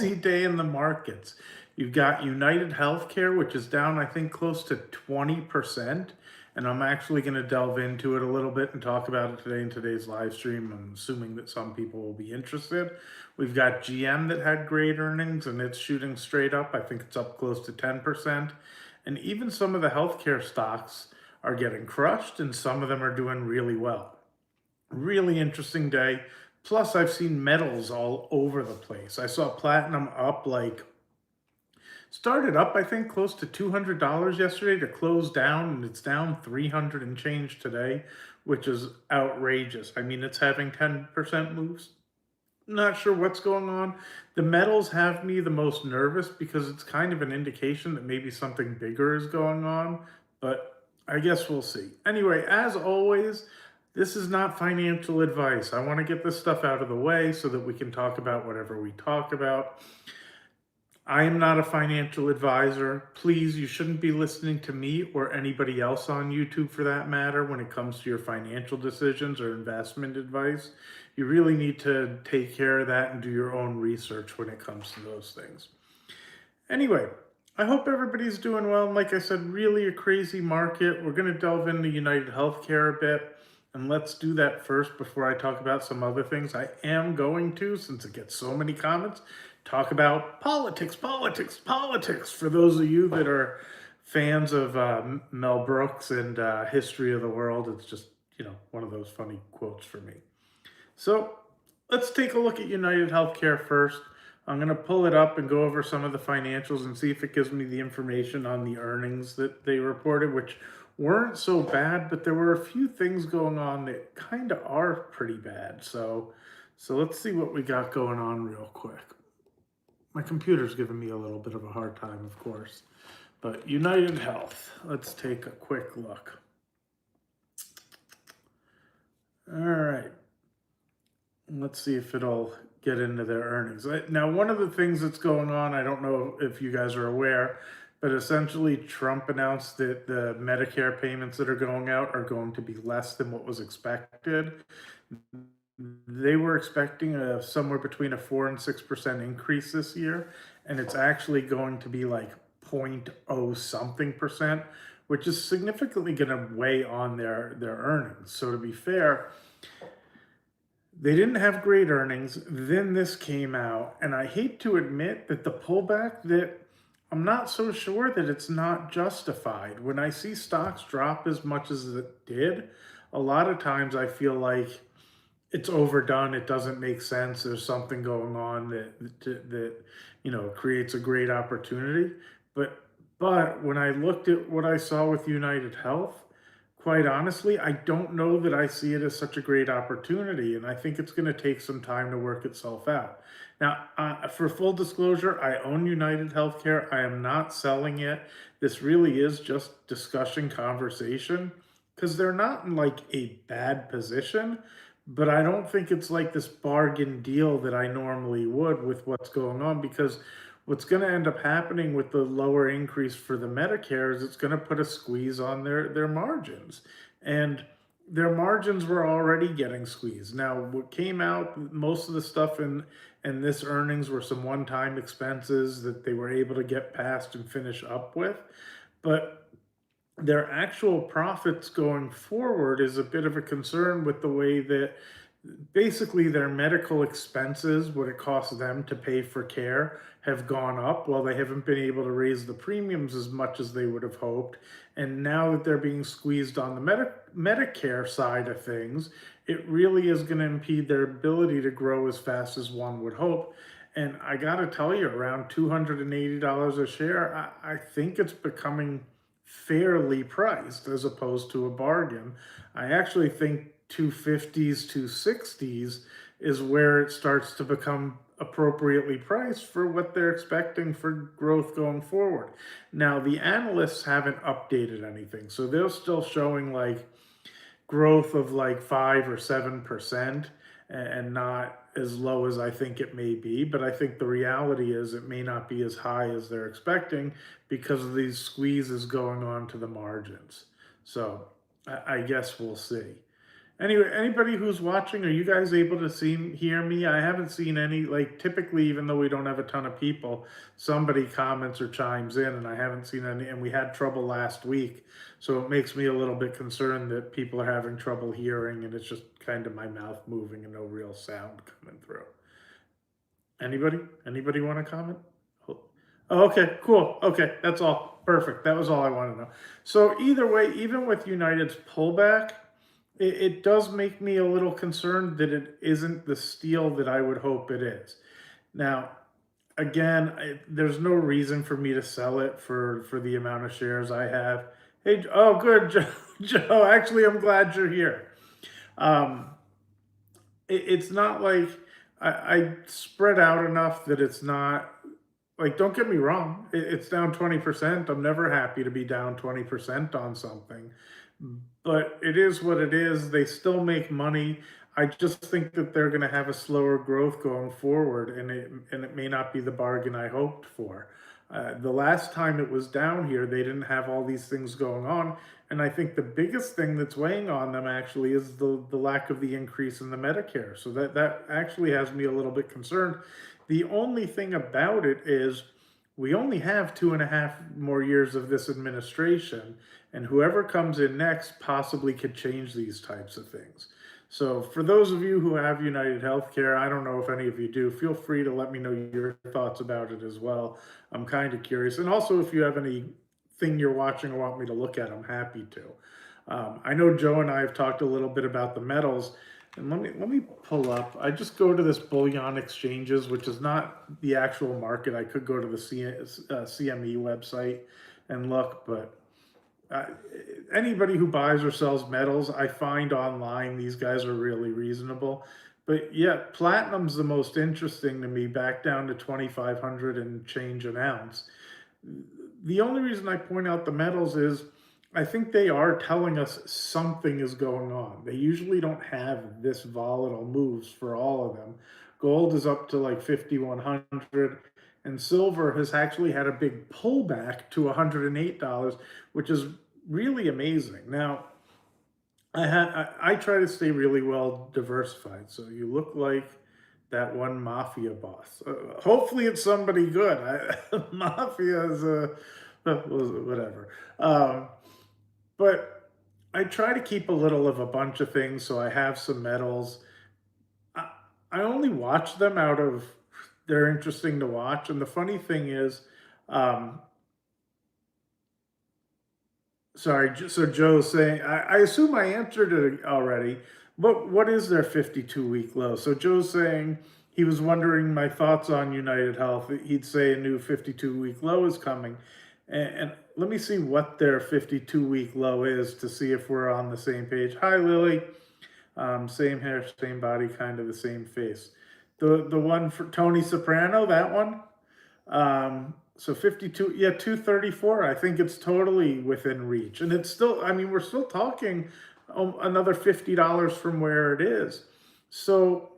crazy day in the markets. You've got United Healthcare, which is down, I think, close to 20%. And I'm actually going to delve into it a little bit and talk about it today in today's live stream. I'm assuming that some people will be interested. We've got GM that had great earnings and it's shooting straight up. I think it's up close to 10%. And even some of the healthcare stocks are getting crushed and some of them are doing really well. Really interesting day. Plus, I've seen metals all over the place. I saw platinum up like started up, I think, close to $200 yesterday to close down, and it's down 300 and change today, which is outrageous. I mean, it's having 10% moves. Not sure what's going on. The metals have me the most nervous because it's kind of an indication that maybe something bigger is going on, but I guess we'll see. Anyway, as always, this is not financial advice. I want to get this stuff out of the way so that we can talk about whatever we talk about. I am not a financial advisor. Please, you shouldn't be listening to me or anybody else on YouTube for that matter when it comes to your financial decisions or investment advice. You really need to take care of that and do your own research when it comes to those things. Anyway, I hope everybody's doing well. And like I said, really a crazy market. We're going to delve into United Healthcare a bit. And let's do that first before I talk about some other things. I am going to, since it gets so many comments, talk about politics, politics, politics. For those of you that are fans of Mel Brooks and History of the World, it's just, one of those funny quotes for me. So let's take a look at United Healthcare first. I'm going to pull it up and go over some of the financials and see if it gives me the information on the earnings that they reported, which weren't so bad, but there were a few things going on that kind of are pretty bad. So let's see what we got going on real quick. My computer's giving me a little bit of a hard time, of course. But United Health, let's take a quick look. All right. Let's see if it'll get into their earnings. Now, one of the things that's going on, I don't know if you guys are aware, but essentially Trump announced that the Medicare payments that are going out are going to be less than what was expected. They were expecting somewhere between a 4 and 6% increase this year, and it's actually going to be like 0.0 something percent, which is significantly going to weigh on their earnings. So to be fair, they didn't have great earnings. Then this came out, and I hate to admit that the pullback that I'm not so sure that it's not justified. When I see stocks drop as much as it did, a lot of times I feel like it's overdone. It doesn't make sense. There's something going on that creates a great opportunity. But when I looked at what I saw with United Health, quite honestly, I don't know that I see it as such a great opportunity, and I think it's going to take some time to work itself out. Now, for full disclosure, I own United Healthcare. I am not selling it. This really is just discussion conversation because they're not in like a bad position, but I don't think it's like this bargain deal that I normally would with what's going on, because what's going to end up happening with the lower increase for the Medicare is it's going to put a squeeze on their margins. And their margins were already getting squeezed. Now, what came out, most of the stuff in this earnings were some one-time expenses that they were able to get past and finish up with. But their actual profits going forward is a bit of a concern with the way that basically their medical expenses, what it costs them to pay for care, have gone up while they haven't been able to raise the premiums as much as they would have hoped. And now that they're being squeezed on the Medicare side of things, it really is going to impede their ability to grow as fast as one would hope. And I got to tell you, around $280 a share, I think it's becoming fairly priced as opposed to a bargain. I actually think 250s, 260s is where it starts to become appropriately priced for what they're expecting for growth going forward. Now, the analysts haven't updated anything, so they're still showing like growth of like 5 or 7% and not as low as I think it may be. But I think the reality is it may not be as high as they're expecting because of these squeezes going on to the margins. So I guess we'll see. Anyway, anybody who's watching, are you guys able to hear me? I haven't seen any, like, typically, even though we don't have a ton of people, somebody comments or chimes in, and I haven't seen any, and we had trouble last week. So it makes me a little bit concerned that people are having trouble hearing, and it's just kind of my mouth moving and no real sound coming through. Anybody? Anybody want to comment? Oh, okay, cool. Okay, that's all. Perfect. That was all I wanted to know. So either way, even with United's pullback, it does make me a little concerned that it isn't the steal that I would hope it is. Now, again, there's no reason for me to sell it for the amount of shares I have. Hey, oh, good, Joe. Joe, actually, I'm glad you're here. Um, it's not like I spread out enough that it's not like, don't get me wrong, it's down 20%. I'm never happy to be down 20% on something, but it is what it is. They still make money. I just think that they're going to have a slower growth going forward, and it may not be the bargain I hoped for. The last time it was down here, they didn't have all these things going on, and I think the biggest thing that's weighing on them actually is the lack of the increase in the Medicare. So that actually has me a little bit concerned. The only thing about it is we only have 2.5 more years of this administration, and whoever comes in next possibly could change these types of things. So for those of you who have United Healthcare, I don't know if any of you do, feel free to let me know your thoughts about it as well. I'm kind of curious. And also, if you have anything you're watching or want me to look at, I'm happy to. I know Joe and I have talked a little bit about the metals, and let me pull up. I just go to this bullion exchanges, which is not the actual market. I could go to the CME website and look, but uh, anybody who buys or sells metals, I find online, these guys are really reasonable. But yeah, platinum's the most interesting to me, back down to 2,500 and change an ounce. The only reason I point out the metals is I think they are telling us something is going on. They usually don't have this volatile moves for all of them. Gold is up to like 5,100, and silver has actually had a big pullback to $108, which is really amazing. Now, I try to stay really well diversified. So you look like that one mafia boss. Hopefully, it's somebody good. Mafia is whatever. But I try to keep a little of a bunch of things. So I have some metals. I, I only watch them out of they're interesting to watch. And the funny thing is, um, sorry, so Joe's saying, I assume I answered it already. What is their 52-week low? So Joe's saying he was wondering my thoughts on United Health. He'd say a new 52-week low is coming. And let me see what their 52-week low is to see if we're on the same page. Hi, Lily. Same hair, same body, kind of the same face. The one for Tony Soprano, that one. So 52, yeah, 234. I think it's totally within reach. And it's still, I mean, we're still talking another $50 from where it is. So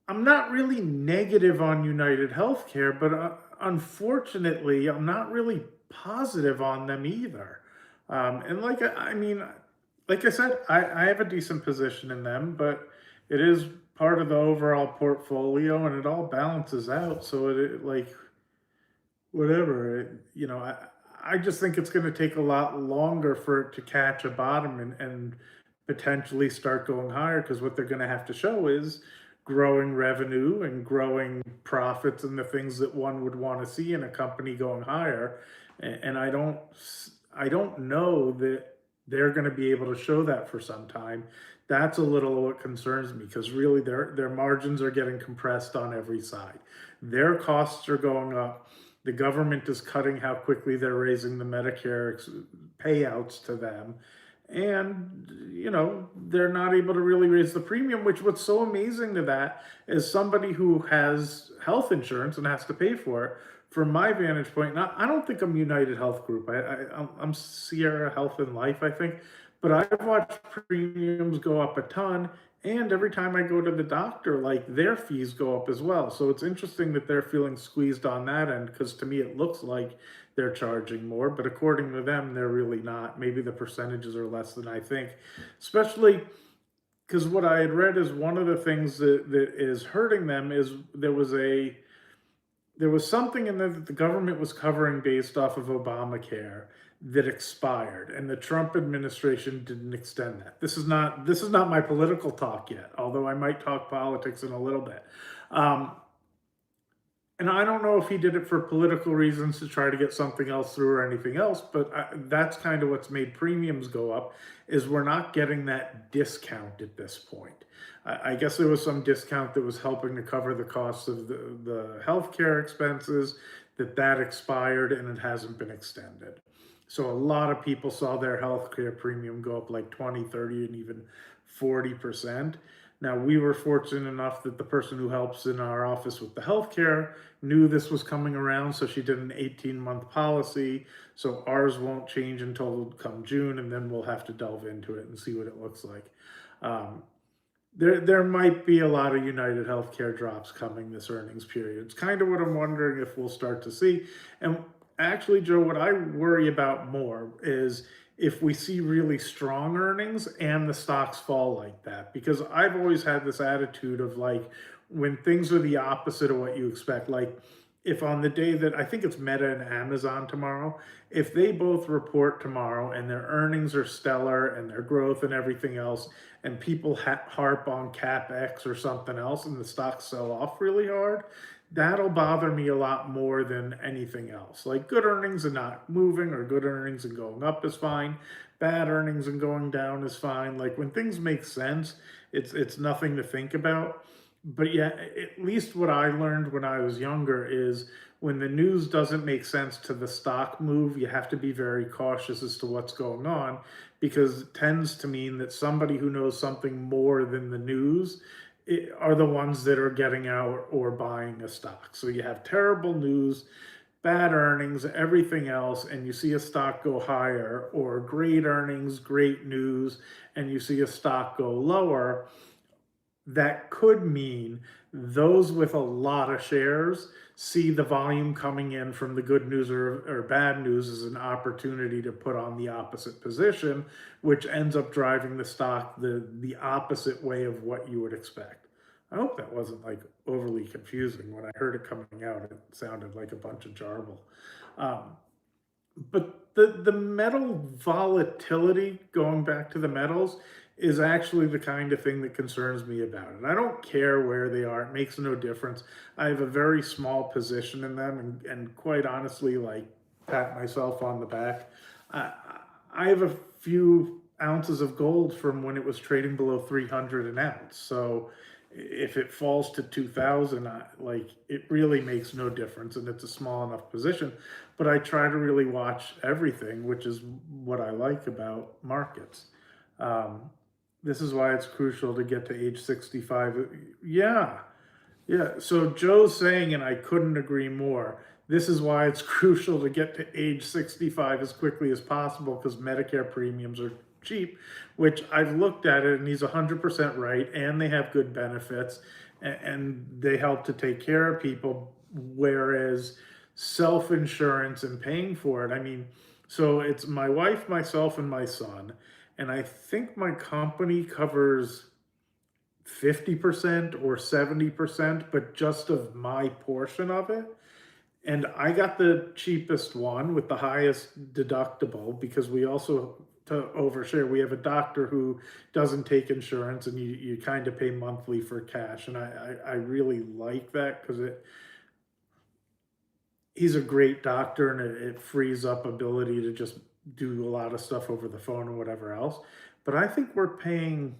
I'm not really negative on United Healthcare, but unfortunately, I'm not really positive on them either. And I mean, like I said, I have a decent position in them, but it is part of the overall portfolio, and it all balances out. So like whatever, I just think it's going to take a lot longer for it to catch a bottom and potentially start going higher, because what they're going to have to show is growing revenue and growing profits and the things that one would want to see in a company going higher. And I don't know that they're going to be able to show that for some time. That's a little what concerns me, because really their margins are getting compressed on every side. Their costs are going up. The government is cutting how quickly they're raising the Medicare payouts to them. And, they're not able to really raise the premium, which what's so amazing to that is somebody who has health insurance and has to pay for it. From my vantage point, now, I don't think I'm United Health Group. I'm Sierra Health and Life, I think. But I've watched premiums go up a ton, And every time I go to the doctor, like their fees go up as well. So it's interesting that they're feeling squeezed on that end because to me it looks like they're charging more, but according to them, they're really not. Maybe the percentages are less than I think, especially because what I had read is one of the things that is hurting them is there was something in there that the government was covering based off of Obamacare that expired, and the Trump administration didn't extend that. This is not my political talk yet, although I might talk politics in a little bit. Um, and I don't know if he did it for political reasons to try to get something else through or anything else, but that's kind of what's made premiums go up is we're not getting that discount at this point. I guess there was some discount that was helping to cover the cost of the healthcare expenses, that expired and it hasn't been extended. So a lot of people saw their healthcare premium go up like 20, 30, and even 40%. Now, we were fortunate enough that the person who helps in our office with the healthcare knew this was coming around, so she did an 18-month policy. So ours won't change until come June, and then we'll have to delve into it and see what it looks like. Um, there might be a lot of United Healthcare drops coming this earnings period. It's kind of what I'm wondering if we'll start to see. And actually, Joe, what I worry about more is if we see really strong earnings and the stocks fall like that. Because I've always had this attitude of like when things are the opposite of what you expect, like if on the day that I think it's Meta and Amazon tomorrow, if they both report tomorrow and their earnings are stellar and their growth and everything else, and people harp on CapEx or something else and the stocks sell off really hard, that'll bother me a lot more than anything else. Like good earnings and not moving, or good earnings and going up is fine. Bad earnings and going down is fine. Like when things make sense, it's nothing to think about. But yeah, at least what I learned when I was younger is when the news doesn't make sense to the stock move, you have to be very cautious as to what's going on because it tends to mean that somebody who knows something more than the news are the ones that are getting out or buying a stock. So you have terrible news, bad earnings, everything else, and you see a stock go higher, or great earnings, great news, and you see a stock go lower. That could mean those with a lot of shares see the volume coming in from the good news or bad news as an opportunity to put on the opposite position, which ends up driving the stock the opposite way of what you would expect. I hope that wasn't like overly confusing. When I heard it coming out, it sounded like a bunch of jarble. Um, but the metal volatility, going back to the metals, is actually the kind of thing that concerns me about it. I don't care where they are, it makes no difference. I have a very small position in them, and quite honestly, like, pat myself on the back. I, I have a few ounces of gold from when it was trading below 300 an ounce. So if it falls to 2000, like it really makes no difference and it's a small enough position. But I try to really watch everything, which is what I like about markets. Um, this is why it's crucial to get to age 65. Yeah, yeah. So Joe's saying, and I couldn't agree more, this is why it's crucial to get to age 65 as quickly as possible because Medicare premiums are cheap, which I've looked at it and he's 100% right. And they have good benefits and they help to take care of people. Whereas self-insurance and paying for it, I mean, so it's my wife, myself, and my son. And I think my company covers 50% or 70%, but just of my portion of it. And I got the cheapest one with the highest deductible because we also, to overshare, we have a doctor who doesn't take insurance and you kind of pay monthly for cash. And I really like that because he's a great doctor and it frees up ability to just do a lot of stuff over the phone and whatever else. But I think we're paying,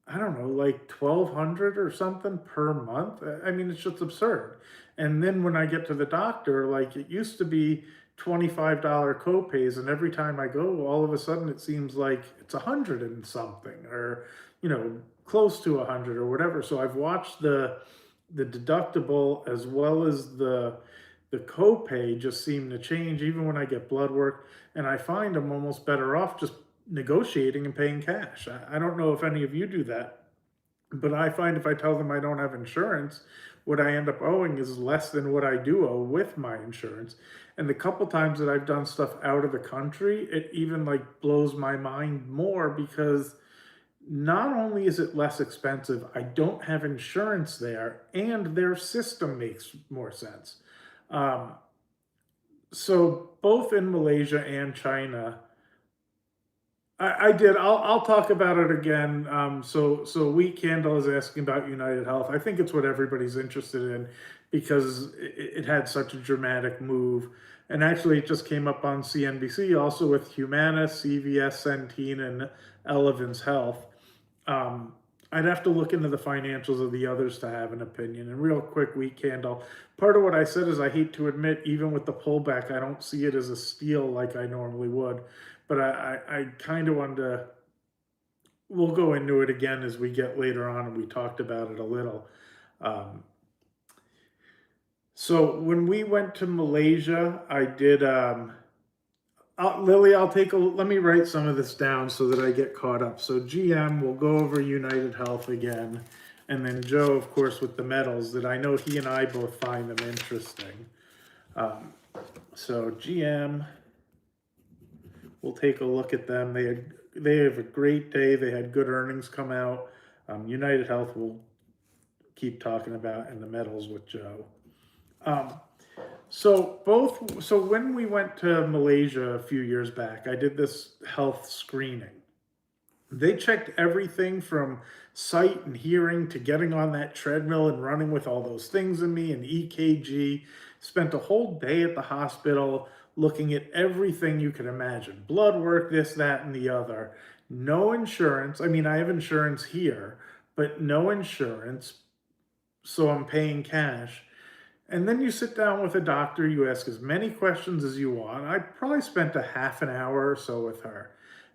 I don't know, like 1,200 or something per month. I mean, it's just absurd. And then when I get to the doctor, like it used to be $25 copays, and every time I go, all of a sudden it seems like it's 100 and something, or close to 100 or whatever. So I've watched the deductible as well as the copay just seem to change even when I get blood work, and I find I'm almost better off just negotiating and paying cash. I don't know if any of you do that. But I find if I tell them I don't have insurance, what I end up owing is less than what I do owe with my insurance. And the couple times that I've done stuff out of the country, it even like blows my mind more because not only is it less expensive, I don't have insurance there, and their system makes more sense. Um, so both in Malaysia and China, I did. I'll talk about it again. So Wheat Candle is asking about United Health. I think it's what everybody's interested in because it had such a dramatic move. And actually, it just came up on CNBC also with Humana, CVS, Centene, and Elevance Health. Um, I'd have to look into the financials of the others to have an opinion. And real quick, Wheat Candle. Part of what I said is I hate to admit, even with the pullback, I don't see it as a steal like I normally would. But I kind of wanted to. We'll go into it again as we get later on, and we talked about it a little. Um, so when we went to Malaysia, I did. Lily, I'll take a. Let me write some of this down so that I get caught up. So GM, we'll go over United Health again, and then Joe, of course, with the metals that I know he and I both find them interesting. Um, so GM, we'll take a look at them. They have a great day. They had good earnings come out. United Health will keep talking about in the metals with Joe. Um, so when we went to Malaysia a few years back, I did this health screening. They checked everything from sight and hearing to getting on that treadmill and running with all those things in me and EKG. Spent a whole day at the hospital looking at everything you could imagine, blood work, this, that, and the other. No insurance. I mean, I have insurance here, but no insurance. So I'm paying cash. And then you sit down with a doctor, you ask as many questions as you want. I probably spent a half an hour or so with her.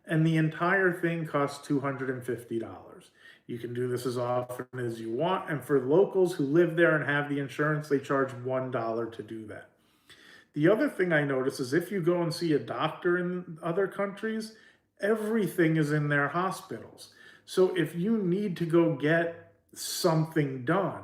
And the entire thing costs $250. You can do this as often as you want. And for locals who live there and have the insurance, they charge $1 to do that. The other thing I notice is if you go and see a doctor in other countries, everything is in their hospitals. So if you need to go get something done,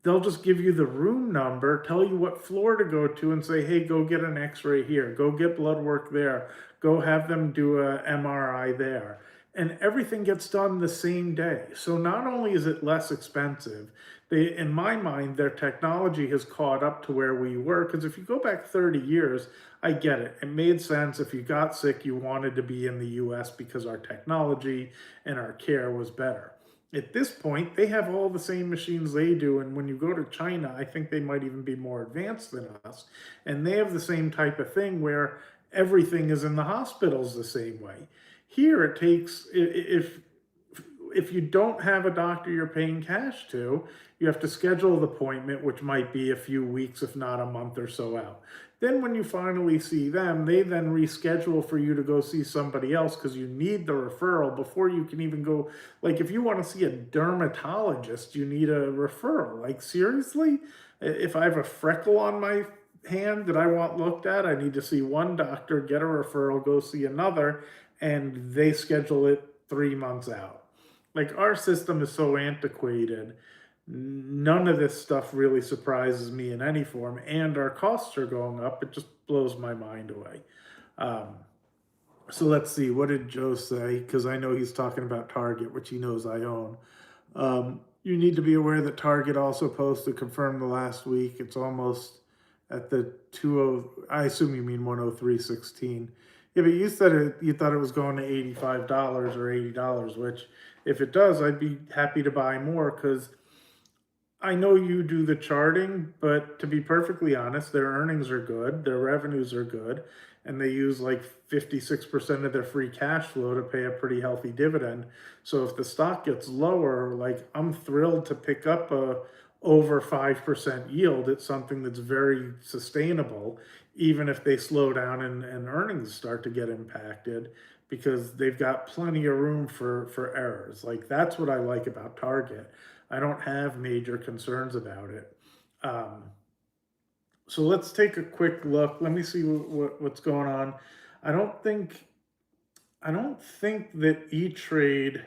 they'll just give you the room number, tell you what floor to go to, and say, hey, go get an x ray here, go get blood work there, go have them do a MRI there. And everything gets done the same day. So not only is it less expensive, in my mind, their technology has caught up to where we were. Because if you go back 30 years, I get it. It made sense. If you got sick, you wanted to be in the US because our technology and our care was better. At this point, they have all the same machines they do. And when you go to China, I think they might even be more advanced than us. And they have the same type of thing where everything is in the hospitals the same way. Here, it takes, if you don't have a doctor you're paying cash to, you have to schedule the appointment, which might be a few weeks, if not a month or so out. Then when you finally see them, they then reschedule for you to go see somebody else because you need the referral before you can even go. Like if you want to see a dermatologist, you need a referral. Like seriously? If I have a freckle on my hand that I want looked at, I need to see one doctor, get a referral, go see another, and they schedule it 3 months out. Like our system is so antiquated, none of this stuff really surprises me in any form, and our costs are going up. It just blows my mind away. Um, so let's see, what did Joe say? Because I know he's talking about Target, which he knows I own. You need to be aware that Target also posted confirmed the last week. It's almost at the 20. I assume you mean 103.16. Yeah, but you said you thought it was going to $85 or $80, which if it does, I'd be happy to buy more because I know you do the charting, but to be perfectly honest, their earnings are good, their revenues are good, and they use like 56% of their free cash flow to pay a pretty healthy dividend. So if the stock gets lower, like I'm thrilled to pick up a over 5% yield. It's something that's very sustainable, even if they slow down and earnings start to get impacted because they've got plenty of room for errors. Like that's what I like about Target. I don't have major concerns about it. Um, so let's take a quick look. Let me see what's going on. I don't think I don't think that E-Trade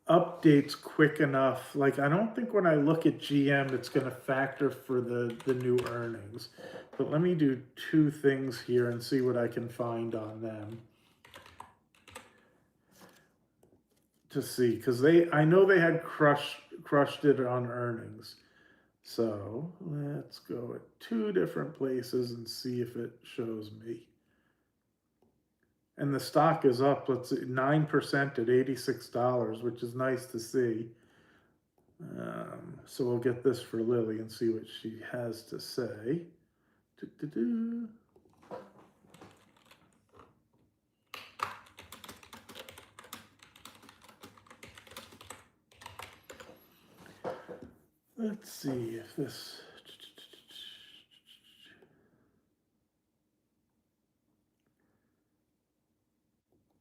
updates quick enough. Like, I don't think when I look at GM, it's going to factor for the new earnings. But let me do two things here and see what I can find on them to see, because I know they had crushed it on earnings. So let's go at two different places and see if it shows me. And the stock is up, let's see, 9% at $86, which is nice to see. So we'll get this for Lily and see what she has to say. Doo-doo-doo. Let's see if this.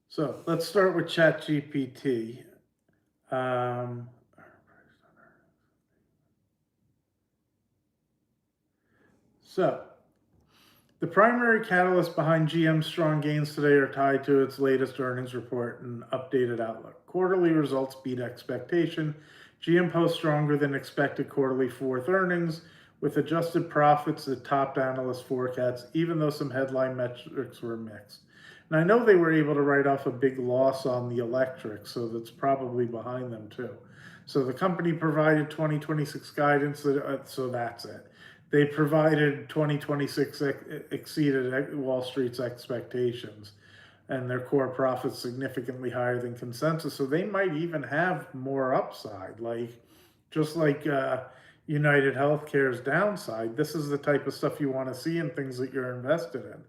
So let's start with ChatGPT. So the primary catalyst behind GM's strong gains today are tied to its latest earnings report and updated outlook. Quarterly results beat expectation. GM posts stronger than expected quarterly fourth earnings, with adjusted profits that topped analyst forecasts, even though some headline metrics were mixed. And I know they were able to write off a big loss on the electric, so that's probably behind them too. So the company provided 2026 guidance, so that's it. They provided 2026 exceeded Wall Street's expectations, and their core profits significantly higher than consensus. So they might even have more upside, like just like United Healthcare's downside. This is the type of stuff you want to see in things that you're invested in.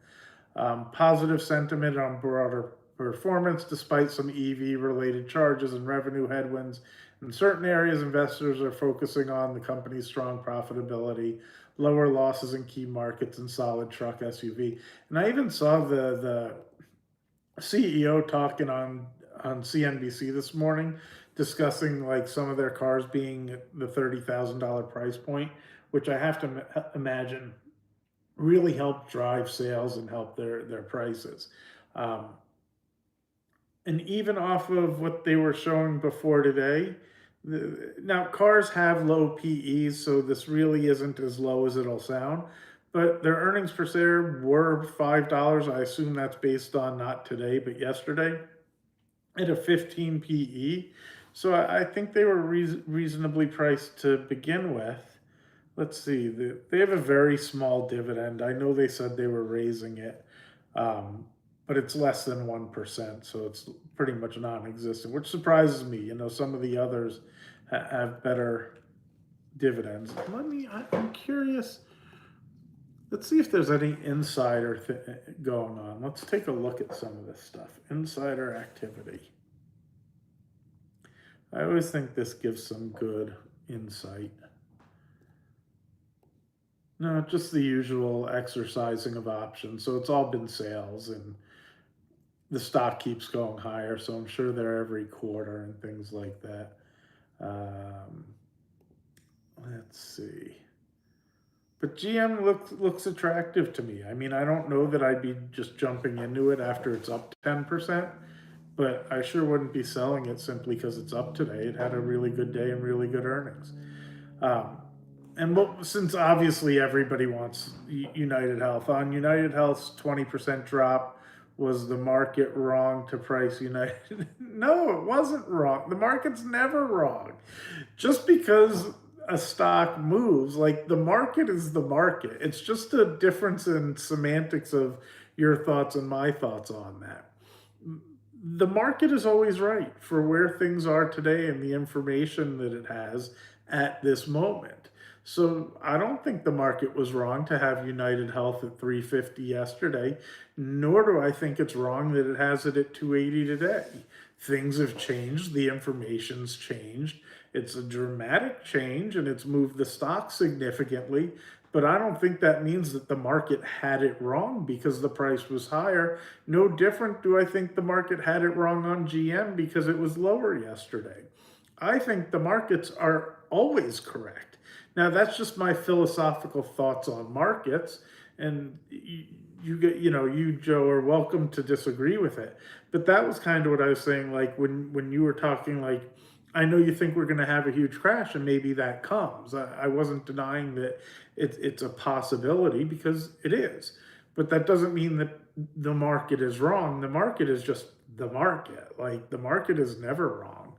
Positive sentiment on broader performance despite some EV related charges and revenue headwinds. In certain areas, investors are focusing on the company's strong profitability, lower losses in key markets, and solid truck SUV. And I even saw the CEO talking on CNBC this morning, discussing like some of their cars being the $30,000 price point, which I have to imagine really help drive sales and help their prices. Um, and even off of what they were showing before today, now cars have low PEs, so this really isn't as low as it'll sound. But their earnings per share were $5. I assume that's based on not today, but yesterday, at a 15 PE. So I think they were reasonably priced to begin with. Let's see, they have a very small dividend. I know they said they were raising it, but it's less than 1%, so it's pretty much non-existent, which surprises me. You know, some of the others have better dividends. I'm curious. Let's see if there's any insider going on. Let's take a look at some of this stuff. Insider activity. I always think this gives some good insight. No, just the usual exercising of options. So it's all been sales, and the stock keeps going higher. So I'm sure they're every quarter and things like that. Let's see. But GM looks attractive to me. I mean, I don't know that I'd be just jumping into it after it's up 10%, but I sure wouldn't be selling it simply because it's up today. It had a really good day and really good earnings. And since obviously everybody wants United Health, on United Health's 20% drop, was the market wrong to price United? No, it wasn't wrong. The market's never wrong. Just because a stock moves, like the market is the market. It's just a difference in semantics of your thoughts and my thoughts on that. The market is always right for where things are today and the information that it has at this moment. So I don't think the market was wrong to have United Health at 350 yesterday, nor do I think it's wrong that it has it at 280 today. Things have changed, the information's changed. It's a dramatic change and it's moved the stock significantly, but I don't think that means that the market had it wrong because the price was higher. No different do I think the market had it wrong on GM because it was lower yesterday. I think the markets are always correct. Now, that's just my philosophical thoughts on markets, and you, Joe, are welcome to disagree with it. But that was kind of what I was saying, like when you were talking, like I know you think we're going to have a huge crash, and maybe that comes. I wasn't denying that it's a possibility because it is, but that doesn't mean that the market is wrong. The market is just the market. Like the market is never wrong.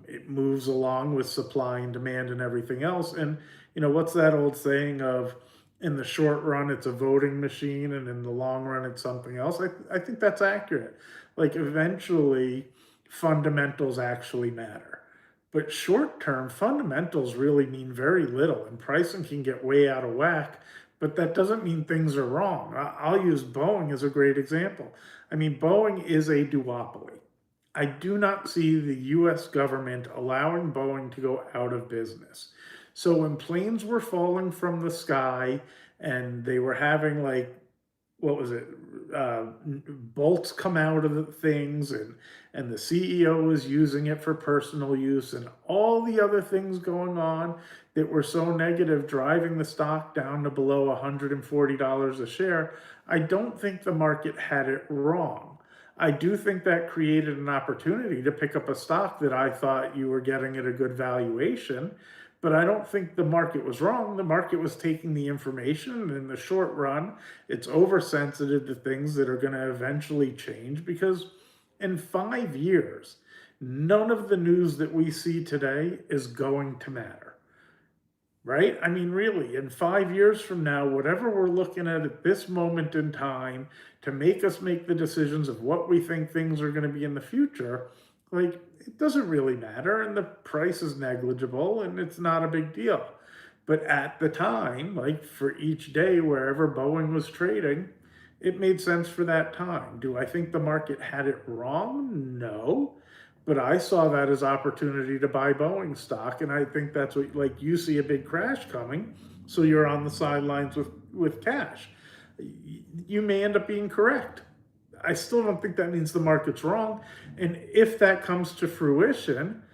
It moves along with supply and demand and everything else. And what's that old saying of, in the short run, it's a voting machine, and in the long run, it's something else. I think that's accurate. Like eventually, fundamentals actually matter. But short term, fundamentals really mean very little, and pricing can get way out of whack. But that doesn't mean things are wrong. I'll use Boeing as a great example. I mean, Boeing is a duopoly. I do not see the US government allowing Boeing to go out of business. So when planes were falling from the sky and they were having, like, what was it, bolts come out of the things, and the CEO was using it for personal use, and all the other things going on that were so negative, driving the stock down to below $140 a share, I don't think the market had it wrong. I do think that created an opportunity to pick up a stock that I thought you were getting at a good valuation, but I don't think the market was wrong. The market was taking the information, and in the short run, it's oversensitive to things that are going to eventually change, because in 5 years, none of the news that we see today is going to matter. Right? I mean, really, in 5 years from now, whatever we're looking at this moment in time to make us make the decisions of what we think things are going to be in the future, like, it doesn't really matter. And the price is negligible and it's not a big deal. But at the time, like for each day, wherever Boeing was trading, it made sense for that time. Do I think the market had it wrong? No. But I saw that as opportunity to buy Boeing stock, and I think that's what, like, you see a big crash coming, so you're on the sidelines with cash. You may end up being correct. I still don't think that means the market's wrong. And if that comes to fruition,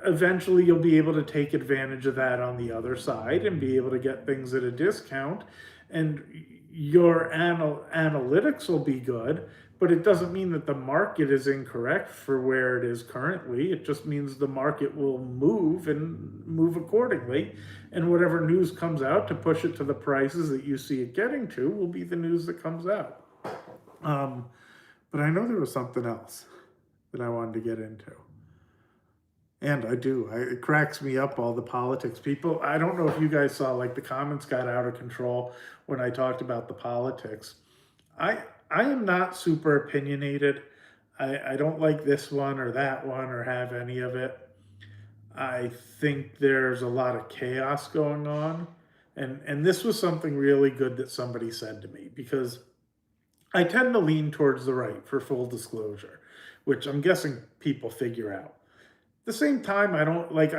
eventually you'll be able to take advantage of that on the other side and be able to get things at a discount. And your analytics will be good, but it doesn't mean that the market is incorrect for where it is currently. It just means the market will move and move accordingly. And whatever news comes out to push it to the prices that you see it getting to will be the news that comes out. But I know there was something else that I wanted to get into. And I do. It cracks me up, all the politics. People, I don't know if you guys saw, like, the comments got out of control when I talked about the politics. I am not super opinionated. I don't like this one or that one or have any of it. I think there's a lot of chaos going on. And this was something really good that somebody said to me, because I tend to lean towards the right, for full disclosure, which I'm guessing people figure out. At the same time, I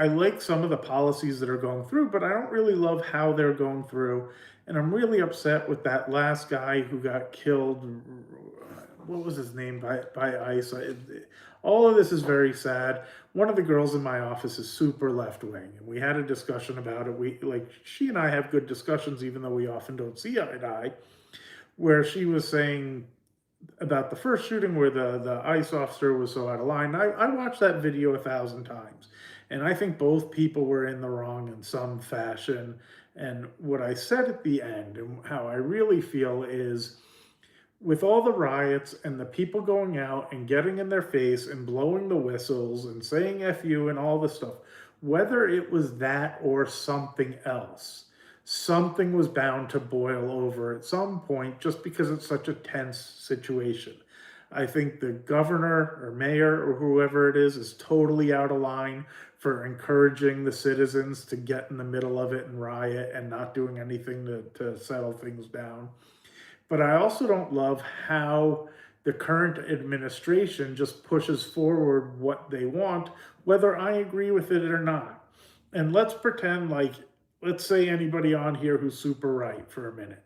like some of the policies that are going through, but I don't really love how they're going through. And I'm really upset with that last guy who got killed. What was his name? By ICE. All of this is very sad. One of the girls in my office is super left wing, and we had a discussion about it. She and I have good discussions, even though we often don't see eye to eye, where she was saying about the first shooting where the ICE officer was so out of line. I watched that video 1,000 times, and I think both people were in the wrong in some fashion. And what I said at the end, and how I really feel, is with all the riots and the people going out and getting in their face and blowing the whistles and saying F you and all this stuff, whether it was that or something else, something was bound to boil over at some point, just because it's such a tense situation. I think the governor or mayor or whoever it is totally out of line for encouraging the citizens to get in the middle of it and riot and not doing anything to settle things down. But I also don't love how the current administration just pushes forward what they want, whether I agree with it or not. And let's pretend like, let's say anybody on here who's super right for a minute.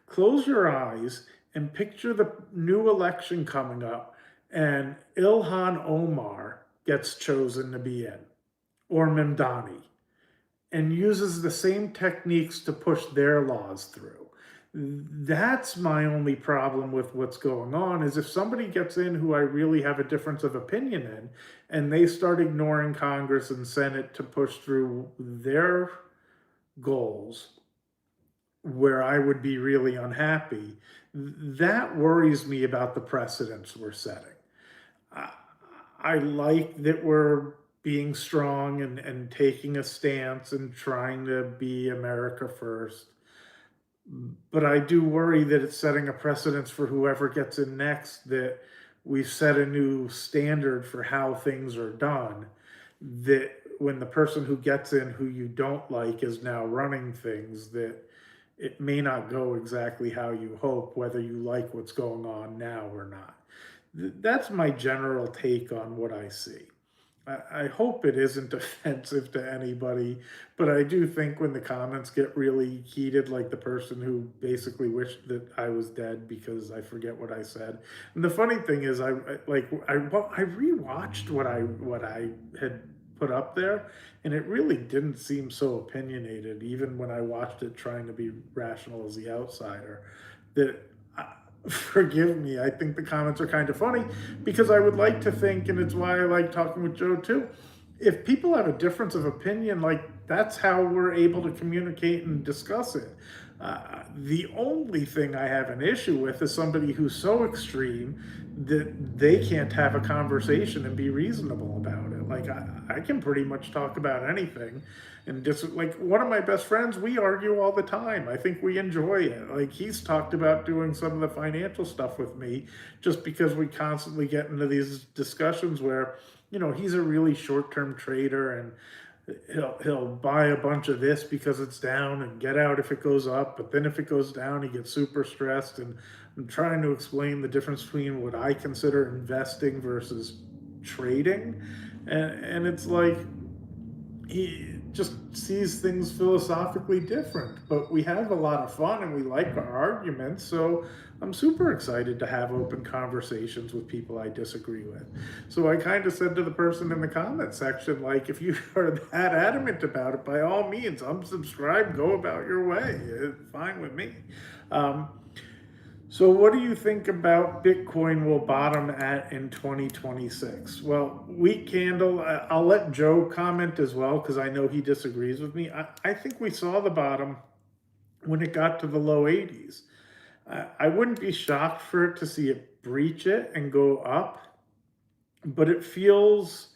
Close your eyes and picture the new election coming up, and Ilhan Omar gets chosen to be in, or Mamdani, and uses the same techniques to push their laws through. That's my only problem with what's going on is if somebody gets in who I really have a difference of opinion in, and they start ignoring Congress and Senate to push through their goals where I would be really unhappy, that worries me about the precedents we're setting. I, I like that we're being strong and taking a stance and trying to be America first. But I do worry that it's setting a precedence for whoever gets in next, that we've set a new standard for how things are done. That when the person who gets in who you don't like is now running things, that it may not go exactly how you hope, whether you like what's going on now or not. That's my general take on what I see. I hope it isn't offensive to anybody, but I do think when the comments get really heated, like the person who basically wished that I was dead because I forget what I said. And the funny thing is, I rewatched what I had put up there, and it really didn't seem so opinionated, even when I watched it trying to be rational as the outsider. That forgive me, I think the comments are kind of funny because I would like to think, and it's why I like talking with Joe too. If people have a difference of opinion, like that's how we're able to communicate and discuss it. The only thing I have an issue with is somebody who's so extreme that they can't have a conversation and be reasonable about it. Like I can pretty much talk about anything, and just like one of my best friends, we argue all the time. I think we enjoy it. Like he's talked about doing some of the financial stuff with me, just because we constantly get into these discussions where, he's a really short-term trader, and he'll buy a bunch of this because it's down and get out if it goes up, but then if it goes down he gets super stressed. And I'm trying to explain the difference between what I consider investing versus trading, and it's like he just sees things philosophically different, but we have a lot of fun and we like our arguments. So I'm super excited to have open conversations with people I disagree with. So I kind of said to the person in the comment section, like, if you are that adamant about it, by all means, unsubscribe, go about your way. It's fine with me. Um, so, what do you think about Bitcoin will bottom at in 2026? Well, weak candle, I'll let Joe comment as well because I know he disagrees with me. I think we saw the bottom when it got to the low 80s. I wouldn't be shocked for it to see it breach it and go up, but it feels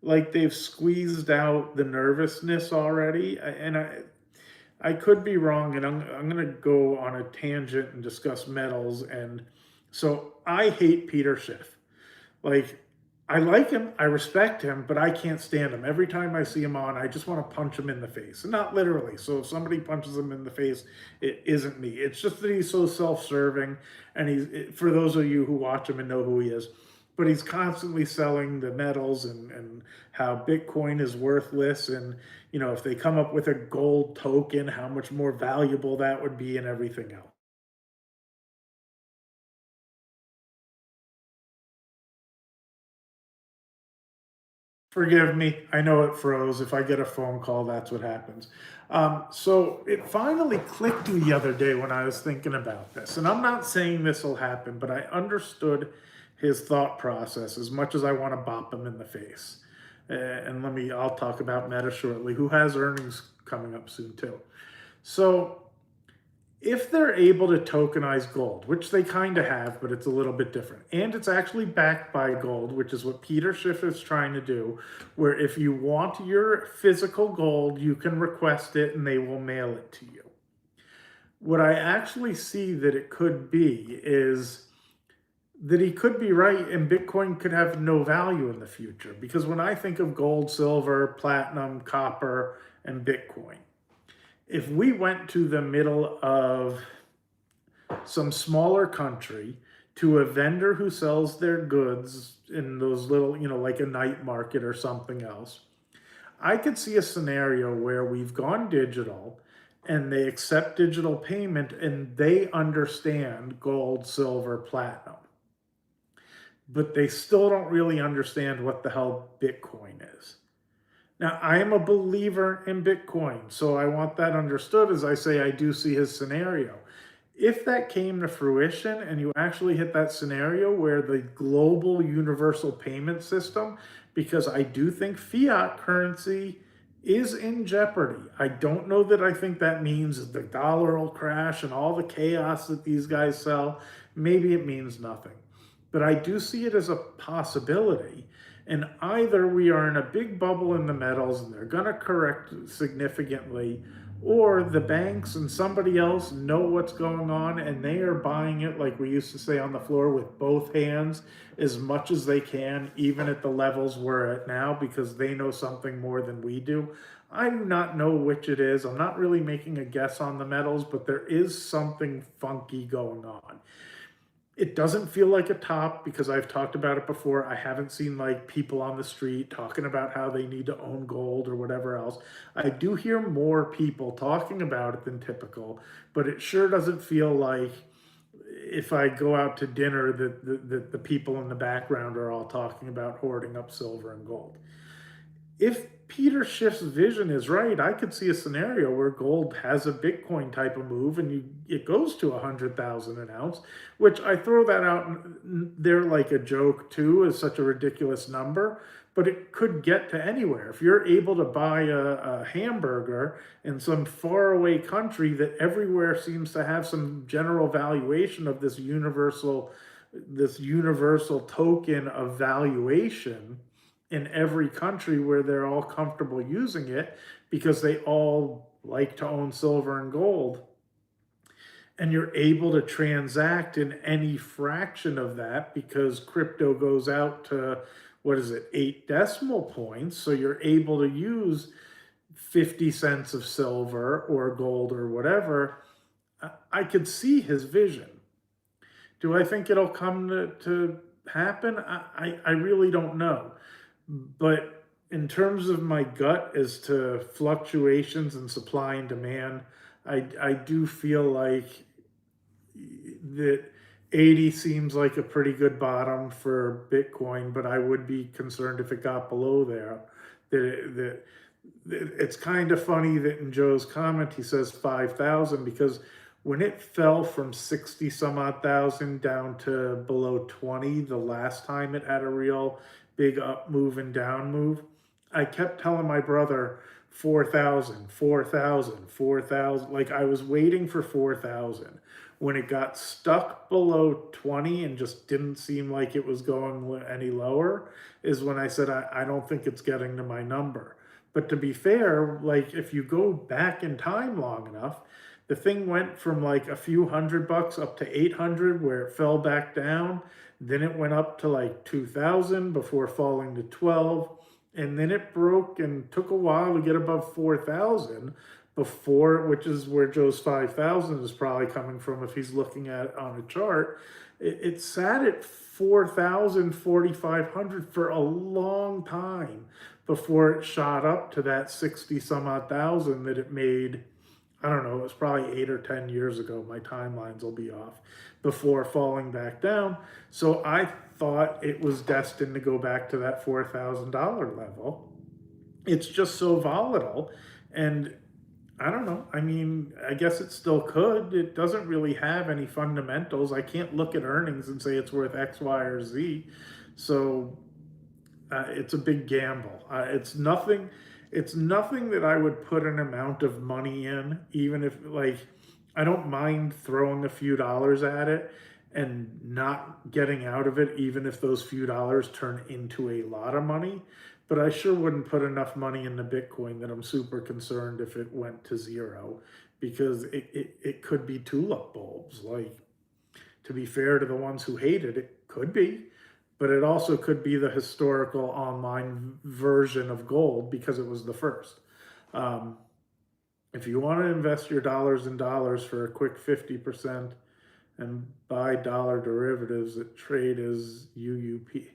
like they've squeezed out the nervousness already. I could be wrong, and I'm going to go on a tangent and discuss metals. And so I hate Peter Schiff. Like, I like him, I respect him, but I can't stand him. Every time I see him on, I just want to punch him in the face. And not literally. So if somebody punches him in the face, it isn't me. It's just that he's so self-serving. And for those of you who watch him and know who he is, but he's constantly selling the metals and how Bitcoin is worthless. And, if they come up with a gold token, how much more valuable that would be and everything else. Forgive me. I know it froze. If I get a phone call, that's what happens. So it finally clicked the other day when I was thinking about this. And I'm not saying this will happen, but I understood his thought process as much as I want to bop him in the face. And I'll talk about Meta shortly, who has earnings coming up soon too. So if they're able to tokenize gold, which they kind of have, but it's a little bit different, and it's actually backed by gold, which is what Peter Schiff is trying to do, where if you want your physical gold, you can request it and they will mail it to you. What I actually see that it could be is that he could be right and Bitcoin could have no value in the future. Because when I think of gold, silver, platinum, copper, and Bitcoin, if we went to the middle of some smaller country to a vendor who sells their goods in those little, like a night market or something else, I could see a scenario where we've gone digital and they accept digital payment and they understand gold, silver, platinum, but they still don't really understand what the hell Bitcoin is. Now, I am a believer in Bitcoin, so I want that understood as I say I do see his scenario. If that came to fruition and you actually hit that scenario where the global universal payment system, because I do think fiat currency is in jeopardy. I don't know that I think that means the dollar will crash and all the chaos that these guys sell. Maybe it means nothing. But I do see it as a possibility. And either we are in a big bubble in the metals and they're going to correct significantly, or the banks and somebody else know what's going on and they are buying it, like we used to say on the floor, with both hands as much as they can, even at the levels we're at now, because they know something more than we do. I do not know which it is. I'm not really making a guess on the metals, but there is something funky going on. It doesn't feel like a top because I've talked about it before. I haven't seen like people on the street talking about how they need to own gold or whatever else. I do hear more people talking about it than typical, but it sure doesn't feel like if I go out to dinner that the people in the background are all talking about hoarding up silver and gold. If Peter Schiff's vision is right, I could see a scenario where gold has a Bitcoin type of move and it goes to 100,000 an ounce, which I throw that out there like a joke too, is such a ridiculous number, but it could get to anywhere. If you're able to buy a hamburger in some faraway country that everywhere seems to have some general valuation of this universal token of valuation in every country where they're all comfortable using it because they all like to own silver and gold, and you're able to transact in any fraction of that because crypto goes out to, what is it, 8 decimal points, so you're able to use 50 cents of silver or gold or whatever. I could see his vision. Do I think it'll come to happen? I really don't know. But in terms of my gut as to fluctuations in supply and demand, I do feel like that 80 seems like a pretty good bottom for Bitcoin, but I would be concerned if it got below there. That it's kind of funny that in Joe's comment he says 5,000, because when it fell from 60 some odd thousand down to below 20 the last time it had a real big up move and down move, I kept telling my brother 4,000, 4,000, 4,000. Like I was waiting for 4,000. When it got stuck below 20 and just didn't seem like it was going any lower, is when I said, I don't think it's getting to my number. But to be fair, like if you go back in time long enough, the thing went from like a few $100 up to 800 where it fell back down. Then it went up to like 2,000 before falling to 12. And then it broke and took a while to get above 4,000 before, which is where Joe's 5,000 is probably coming from if he's looking at it on a chart. It sat at 4,000, 4,500 for a long time before it shot up to that 60 some odd thousand that it made. I don't know, it was probably 8 or 10 years ago. My timelines will be off, before falling back down. So I thought it was destined to go back to that $4,000 level. It's just so volatile. And I don't know. I mean, I guess it still could. It doesn't really have any fundamentals. I can't look at earnings and say it's worth X, Y, or Z. So it's a big gamble. It's nothing. It's nothing that I would put an amount of money in, even if like I don't mind throwing a few dollars at it and not getting out of it, even if those few dollars turn into a lot of money. But I sure wouldn't put enough money into Bitcoin that I'm super concerned if it went to zero, because it could be tulip bulbs. Like, to be fair to the ones who hate it, it could be, but it also could be the historical online version of gold because it was the first. Um, if you want to invest your dollars in dollars for a quick 50% and buy dollar derivatives that trade as UUP,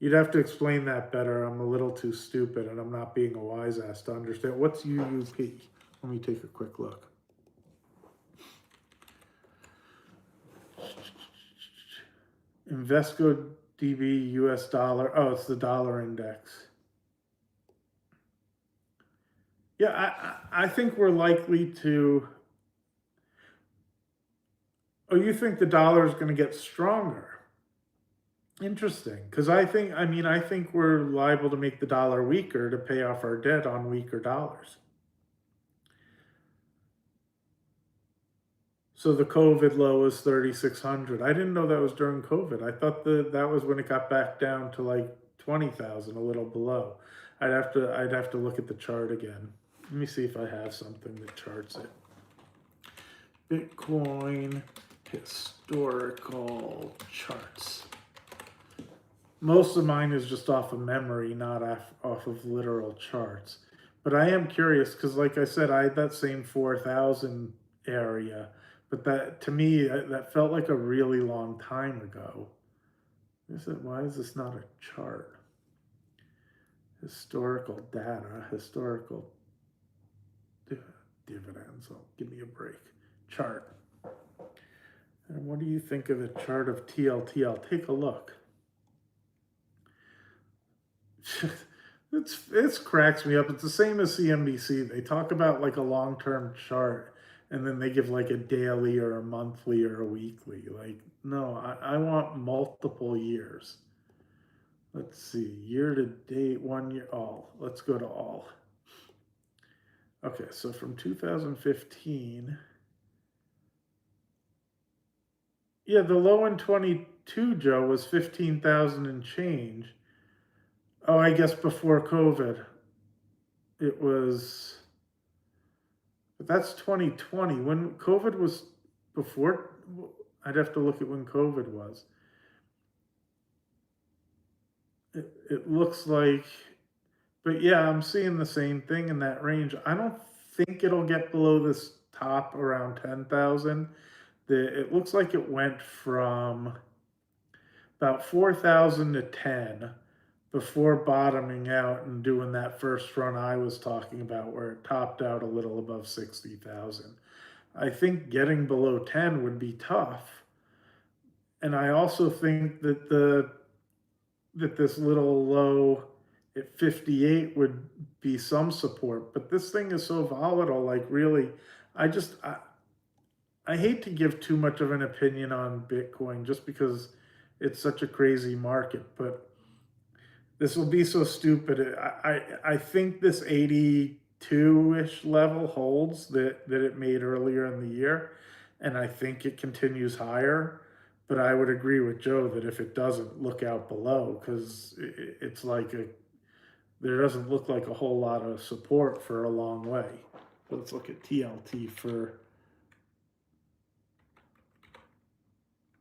you'd have to explain that better. I'm a little too stupid and I'm not being a wise ass to understand. What's UUP? Let me take a quick look. Invesco DB US dollar. Oh, it's the dollar index. Yeah, I think we're likely to Oh, you think the dollar is going to get stronger? Interesting, because I think we're liable to make the dollar weaker to pay off our debt on weaker dollars. So the COVID low was 3,600. I didn't know that was during COVID. I thought that was when it got back down to like 20,000, a little below. I'd have to look at the chart again. Let me see if I have something that charts it. Bitcoin historical charts. Most of mine is just off of memory, not off of literal charts. But I am curious because, like I said, I had that same 4,000 area, but that to me that felt like a really long time ago. Why is this not a chart? Historical data, historical dividends. Oh, give me a break. Chart. And what do you think of the chart of TLT? I'll take a look. It's cracks me up. It's the same as CNBC. They talk about like a long-term chart, and then they give like a daily or a monthly or a weekly. Like, no, I want multiple years. Let's see, year to date, 1 year, all. Let's go to all. Okay, so from 2015, yeah, the low in 22, Joe, was 15,000 and change. Oh, I guess before COVID, it was, but that's 2020. When COVID was before, I'd have to look at when COVID was. It looks like, but yeah, I'm seeing the same thing in that range. I don't think it'll get below this top around 10,000. It looks like it went from about 4,000 to 10 before bottoming out and doing that first run I was talking about where it topped out a little above 60,000. I think getting below 10 would be tough. And I also think that this little low at 58 would be some support, but this thing is so volatile, like really, I just I hate to give too much of an opinion on Bitcoin just because it's such a crazy market, but this will be so stupid. I think this 82-ish level holds that it made earlier in the year, and I think it continues higher. But I would agree with Joe that if it doesn't, look out below because it's like there doesn't look like a whole lot of support for a long way. Let's look at TLT for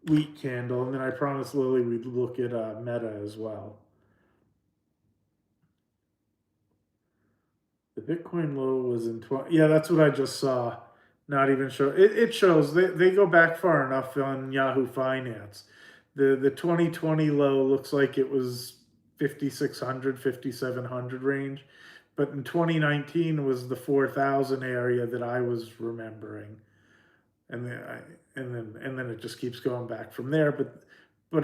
week candle, and then I promised Lily we'd look at Meta as well. The Bitcoin low was in 20. Yeah, that's what I just saw. Not even show. It shows they go back far enough on Yahoo Finance. The 2020 low looks like it was 5,600, 5,700 range, but in 2019 was the 4,000 area that I was remembering, and then it just keeps going back from there. But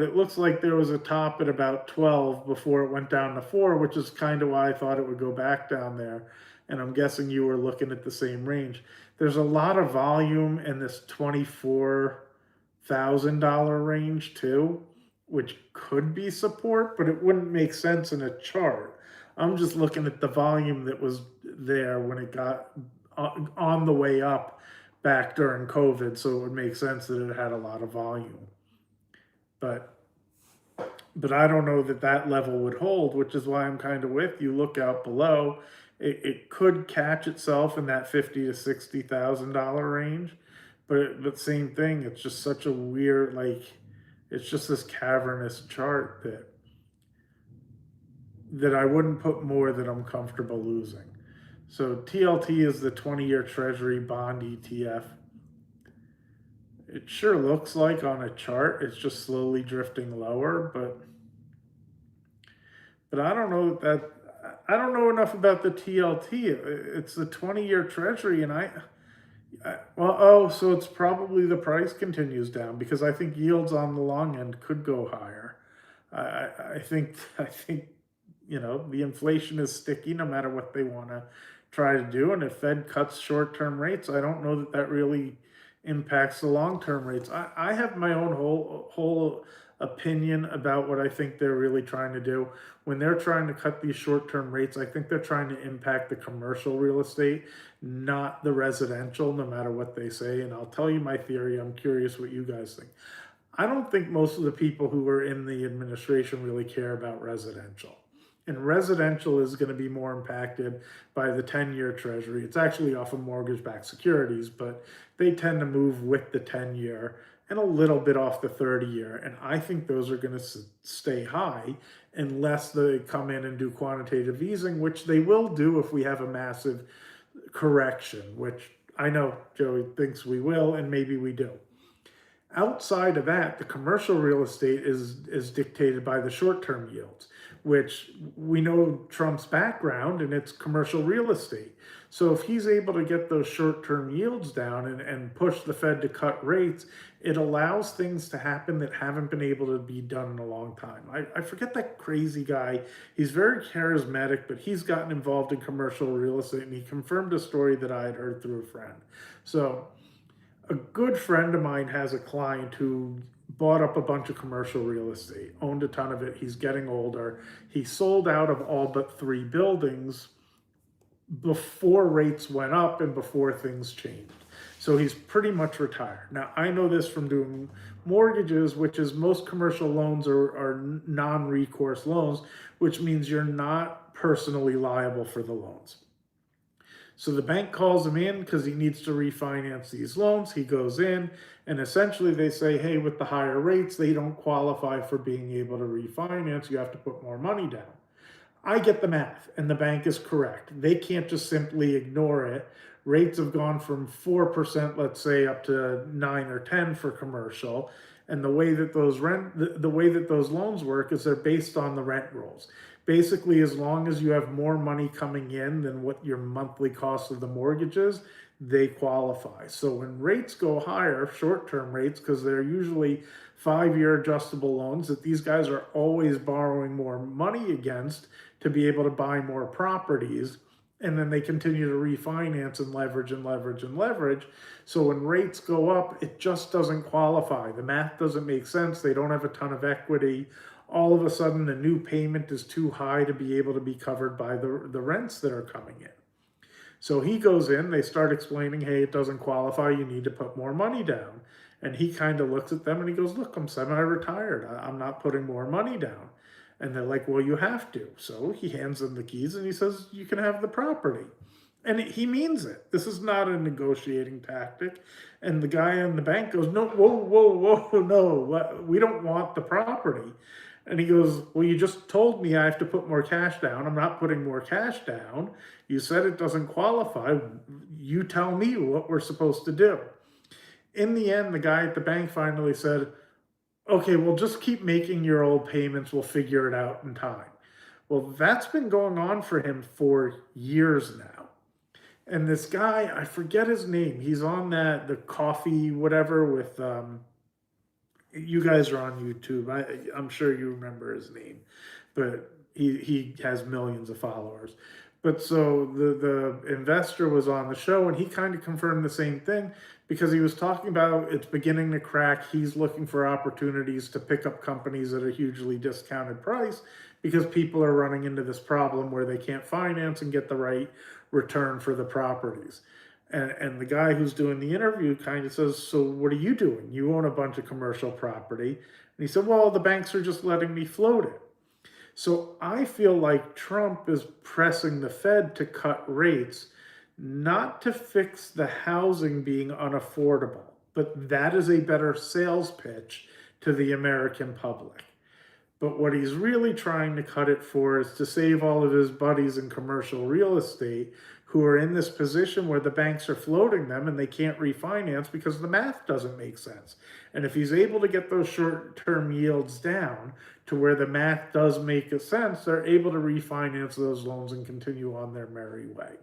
it looks like there was a top at about 12 before it went down to 4, which is kind of why I thought it would go back down there. And I'm guessing you were looking at the same range. There's a lot of volume in this $24,000 range too, which could be support, but it wouldn't make sense in a chart. I'm just looking at the volume that was there when it got on the way up back during COVID, so it would make sense that it had a lot of volume. But I don't know that that level would hold, which is why I'm kind of with you. Look out below. It could catch itself in that $50,000 to $60,000 range, but same thing. It's just such a weird, like, it's just this cavernous chart that I wouldn't put more that I'm comfortable losing. So TLT is the 20-year Treasury bond ETF. It sure looks like on a chart it's just slowly drifting lower, but I don't know that I don't know enough about the TLT. It's the 20-year Treasury, and well, oh, so it's probably the price continues down because I think yields on the long end could go higher. I think the inflation is sticky no matter what they want to try to do, and if Fed cuts short-term rates, I don't know that really impacts the long-term rates. I have my own whole opinion about what I think they're really trying to do. When they're trying to cut these short-term rates, I think they're trying to impact the commercial real estate, not the residential, no matter what they say. And I'll tell you my theory. I'm curious what you guys think. I don't think most of the people who are in the administration really care about residential. And residential is going to be more impacted by the 10-year treasury. It's actually off of mortgage-backed securities, but they tend to move with the 10-year and a little bit off the 30-year. And I think those are going to stay high unless they come in and do quantitative easing, which they will do if we have a massive correction, which I know Joey thinks we will, and maybe we do. Outside of that, the commercial real estate is dictated by the short-term yields, which we know Trump's background, and it's commercial real estate. So if he's able to get those short-term yields down and push the Fed to cut rates, it allows things to happen that haven't been able to be done in a long time. I forget that crazy guy. He's very charismatic, but he's gotten involved in commercial real estate, and he confirmed a story that I had heard through a friend. So a good friend of mine has a client who bought up a bunch of commercial real estate, owned a ton of it. He's getting older. He sold out of all but 3 buildings before rates went up and before things changed. So he's pretty much retired. Now, I know this from doing mortgages, which is most commercial loans are non-recourse loans, which means you're not personally liable for the loans. So the bank calls him in because he needs to refinance these loans. He goes in and essentially they say, hey, with the higher rates, they don't qualify for being able to refinance. You have to put more money down. I get the math, and the bank is correct. They can't just simply ignore it. Rates have gone from 4%, let's say, up to 9 or 10 for commercial. And the way that those loans work is they're based on the rent rolls. Basically, as long as you have more money coming in than what your monthly cost of the mortgage is, they qualify. So when rates go higher, short-term rates, because they're usually 5-year adjustable loans that these guys are always borrowing more money against to be able to buy more properties, and then they continue to refinance and leverage and leverage and leverage. So when rates go up, it just doesn't qualify. The math doesn't make sense. They don't have a ton of equity. All of a sudden, the new payment is too high to be able to be covered by the rents that are coming in. So he goes in, they start explaining, hey, it doesn't qualify, you need to put more money down. And he kind of looks at them and he goes, look, I'm semi-retired. I'm not putting more money down. And they're like, well, you have to. So he hands them the keys and he says, you can have the property. And he means it. This is not a negotiating tactic. And the guy in the bank goes, no, whoa, no, we don't want the property. And he goes, well, you just told me I have to put more cash down. I'm not putting more cash down. You said it doesn't qualify. You tell me what we're supposed to do. In the end, the guy at the bank finally said, okay, well, just keep making your old payments. We'll figure it out in time. Well, that's been going on for him for years now. And this guy, I forget his name. He's on the coffee, whatever, with, you guys are on YouTube. I'm sure you remember his name, but he has millions of followers. But so the investor was on the show and he kind of confirmed the same thing because he was talking about it's beginning to crack. He's looking for opportunities to pick up companies at a hugely discounted price because people are running into this problem where they can't finance and get the right return for the properties. And the guy who's doing the interview kind of says, so what are you doing? You own a bunch of commercial property. And he said, well, the banks are just letting me float it. So I feel like Trump is pressing the Fed to cut rates, not to fix the housing being unaffordable, but that is a better sales pitch to the American public. But what he's really trying to cut it for is to save all of his buddies in commercial real estate who are in this position where the banks are floating them and they can't refinance because the math doesn't make sense. And if he's able to get those short-term yields down to where the math does make sense, they're able to refinance those loans and continue on their merry way.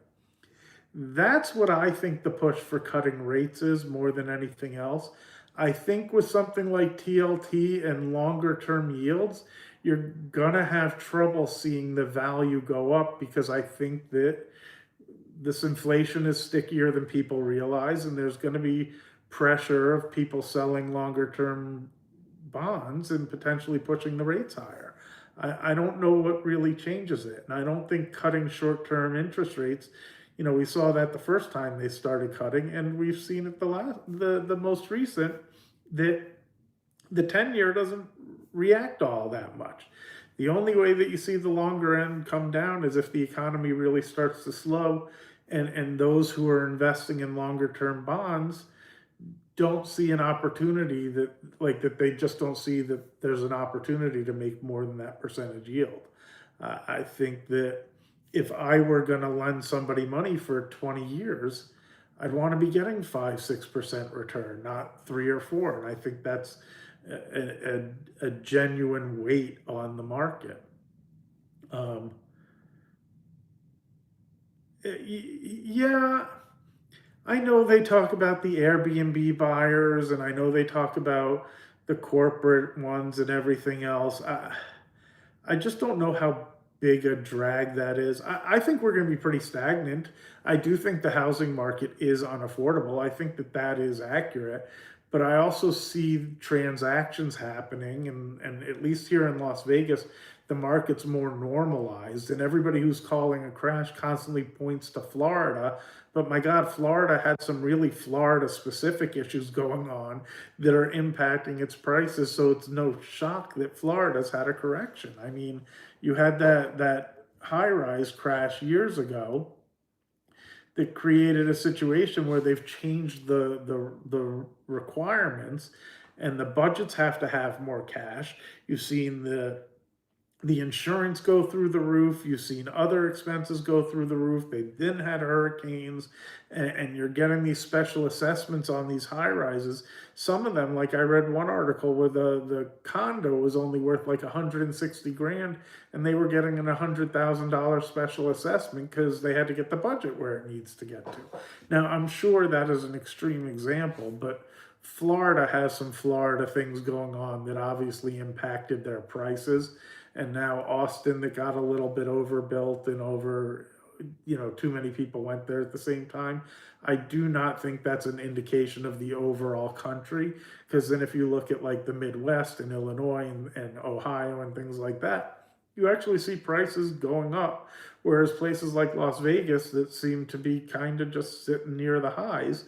That's what I think the push for cutting rates is more than anything else. I think with something like TLT and longer term yields, you're gonna have trouble seeing the value go up because I think that this inflation is stickier than people realize, and there's going to be pressure of people selling longer term bonds and potentially pushing the rates higher. I don't know what really changes it. And I don't think cutting short term interest rates, we saw that the first time they started cutting, and we've seen it the most recent, that the 10-year doesn't react all that much. The only way that you see the longer end come down is if the economy really starts to slow, and those who are investing in longer term bonds don't see an opportunity, that they just don't see that there's an opportunity to make more than that percentage yield. I think that if I were going to lend somebody money for 20 years, I'd want to be getting 5, 6% return, not 3 or 4. And I think that's a genuine weight on the market. Um, yeah, I know they talk about the Airbnb buyers, and I know they talk about the corporate ones and everything else. I just don't know how big a drag that is. I think we're going to be pretty stagnant. I do think the housing market is unaffordable. I think that that is accurate. But I also see transactions happening, and at least here in Las Vegas, the market's more normalized. And everybody who's calling a crash constantly points to Florida. But my God, Florida had some really Florida specific issues going on that are impacting its prices. So it's no shock that Florida's had a correction. I mean, you had that high rise crash years ago that created a situation where they've changed the requirements, and the budgets have to have more cash. You've seen the insurance go through the roof. You've seen other expenses go through the roof. They then had hurricanes, and you're getting these special assessments on these high rises. Some of them, like I read one article where the condo was only worth like 160 grand, and they were getting an $100,000 special assessment because they had to get the budget where it needs to get to. Now, I'm sure that is an extreme example, but Florida has some Florida things going on that obviously impacted their prices. And now Austin, that got a little bit overbuilt and too many people went there at the same time. I do not think that's an indication of the overall country, because then if you look at like the Midwest and Illinois and Ohio and things like that, you actually see prices going up. Whereas places like Las Vegas that seem to be kind of just sitting near the highs,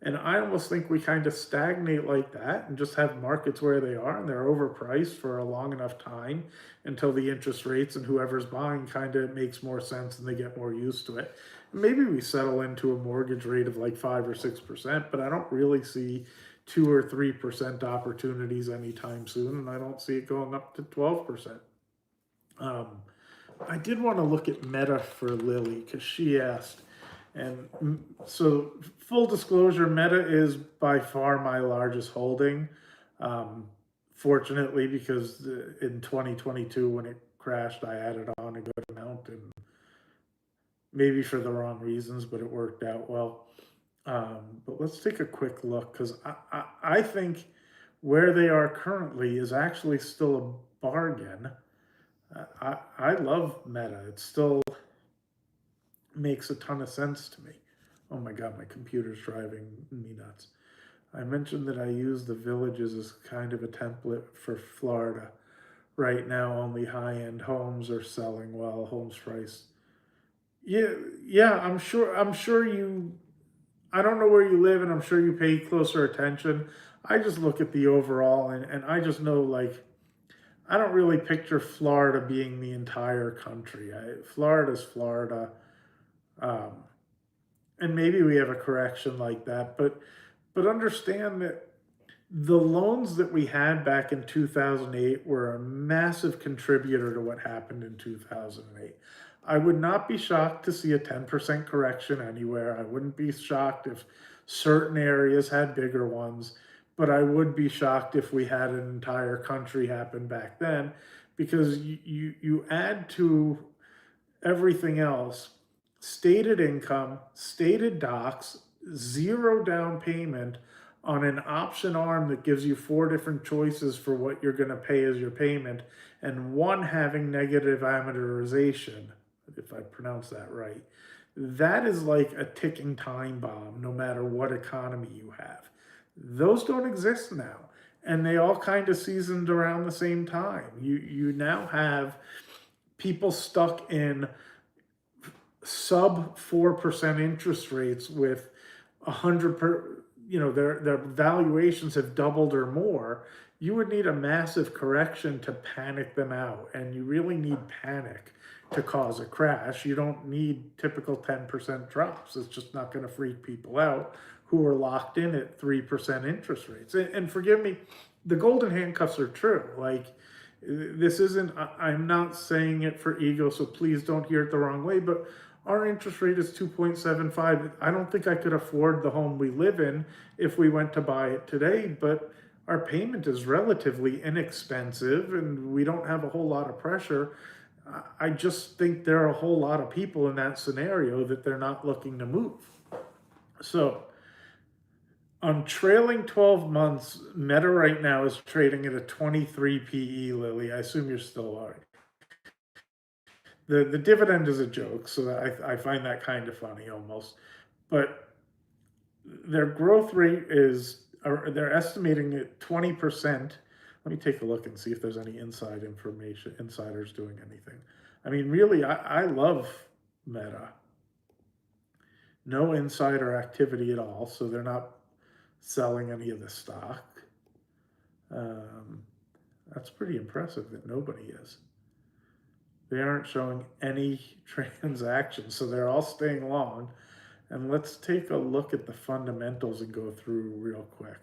and I almost think we kind of stagnate like that and just have markets where they are, and they're overpriced for a long enough time until the interest rates and whoever's buying kind of makes more sense and they get more used to it. Maybe we settle into a mortgage rate of like 5 or 6%, but I don't really see 2 or 3% opportunities anytime soon, and I don't see it going up to 12%. Um, I did want to look at Meta for Lily because she asked. And so, full disclosure, Meta is by far my largest holding. Um, Fortunately, because in 2022, when it crashed, I added on a good amount, and maybe for the wrong reasons, but it worked out well. But let's take a quick look, because I think where they are currently is actually still a bargain. I love Meta. It still makes a ton of sense to me. Oh my God, my computer's driving me nuts. I mentioned that I use the villages as kind of a template for Florida. Right now, only high-end homes are selling well, homes price. Yeah, yeah, I'm sure you, I don't know where you live, and I'm sure you pay closer attention. I just look at the overall, and I just know, like, I don't really picture Florida being the entire country. Florida's Florida. Um, and maybe we have a correction like that, but understand that the loans that we had back in 2008 were a massive contributor to what happened in 2008. I would not be shocked to see a 10% correction anywhere. I wouldn't be shocked if certain areas had bigger ones, but I would be shocked if we had an entire country happen back then, because you add to everything else stated income, stated docs, zero down payment on an option arm that gives you 4 different choices for what you're going to pay as your payment, and one having negative amortization, if I pronounce that right. That is like a ticking time bomb, no matter what economy you have. Those don't exist now. And they all kind of seasoned around the same time. You now have people stuck in sub 4% interest rates with 100 per, their valuations have doubled or more. You would need a massive correction to panic them out, and you really need panic to cause a crash. You don't need typical 10% drops. It's just not going to freak people out who are locked in at 3% interest rates. And forgive me, the golden handcuffs are true. Like, this isn't, I'm not saying it for ego, so please don't hear it the wrong way, but our interest rate is 2.75. I don't think I could afford the home we live in if we went to buy it today, but our payment is relatively inexpensive and we don't have a whole lot of pressure. I just think there are a whole lot of people in that scenario that they're not looking to move. So on trailing 12 months, Meta right now is trading at a 23 PE, Lily. I assume you're still all right. The dividend is a joke, so I find that kind of funny almost. But their growth rate is, or they're estimating it 20%. Let me take a look and see if there's any inside information, insiders doing anything. I mean, really, I love Meta. No insider activity at all, so they're not selling any of the stock. That's pretty impressive that nobody is. They aren't showing any transactions, so they're all staying long. And let's take a look at the fundamentals and go through real quick.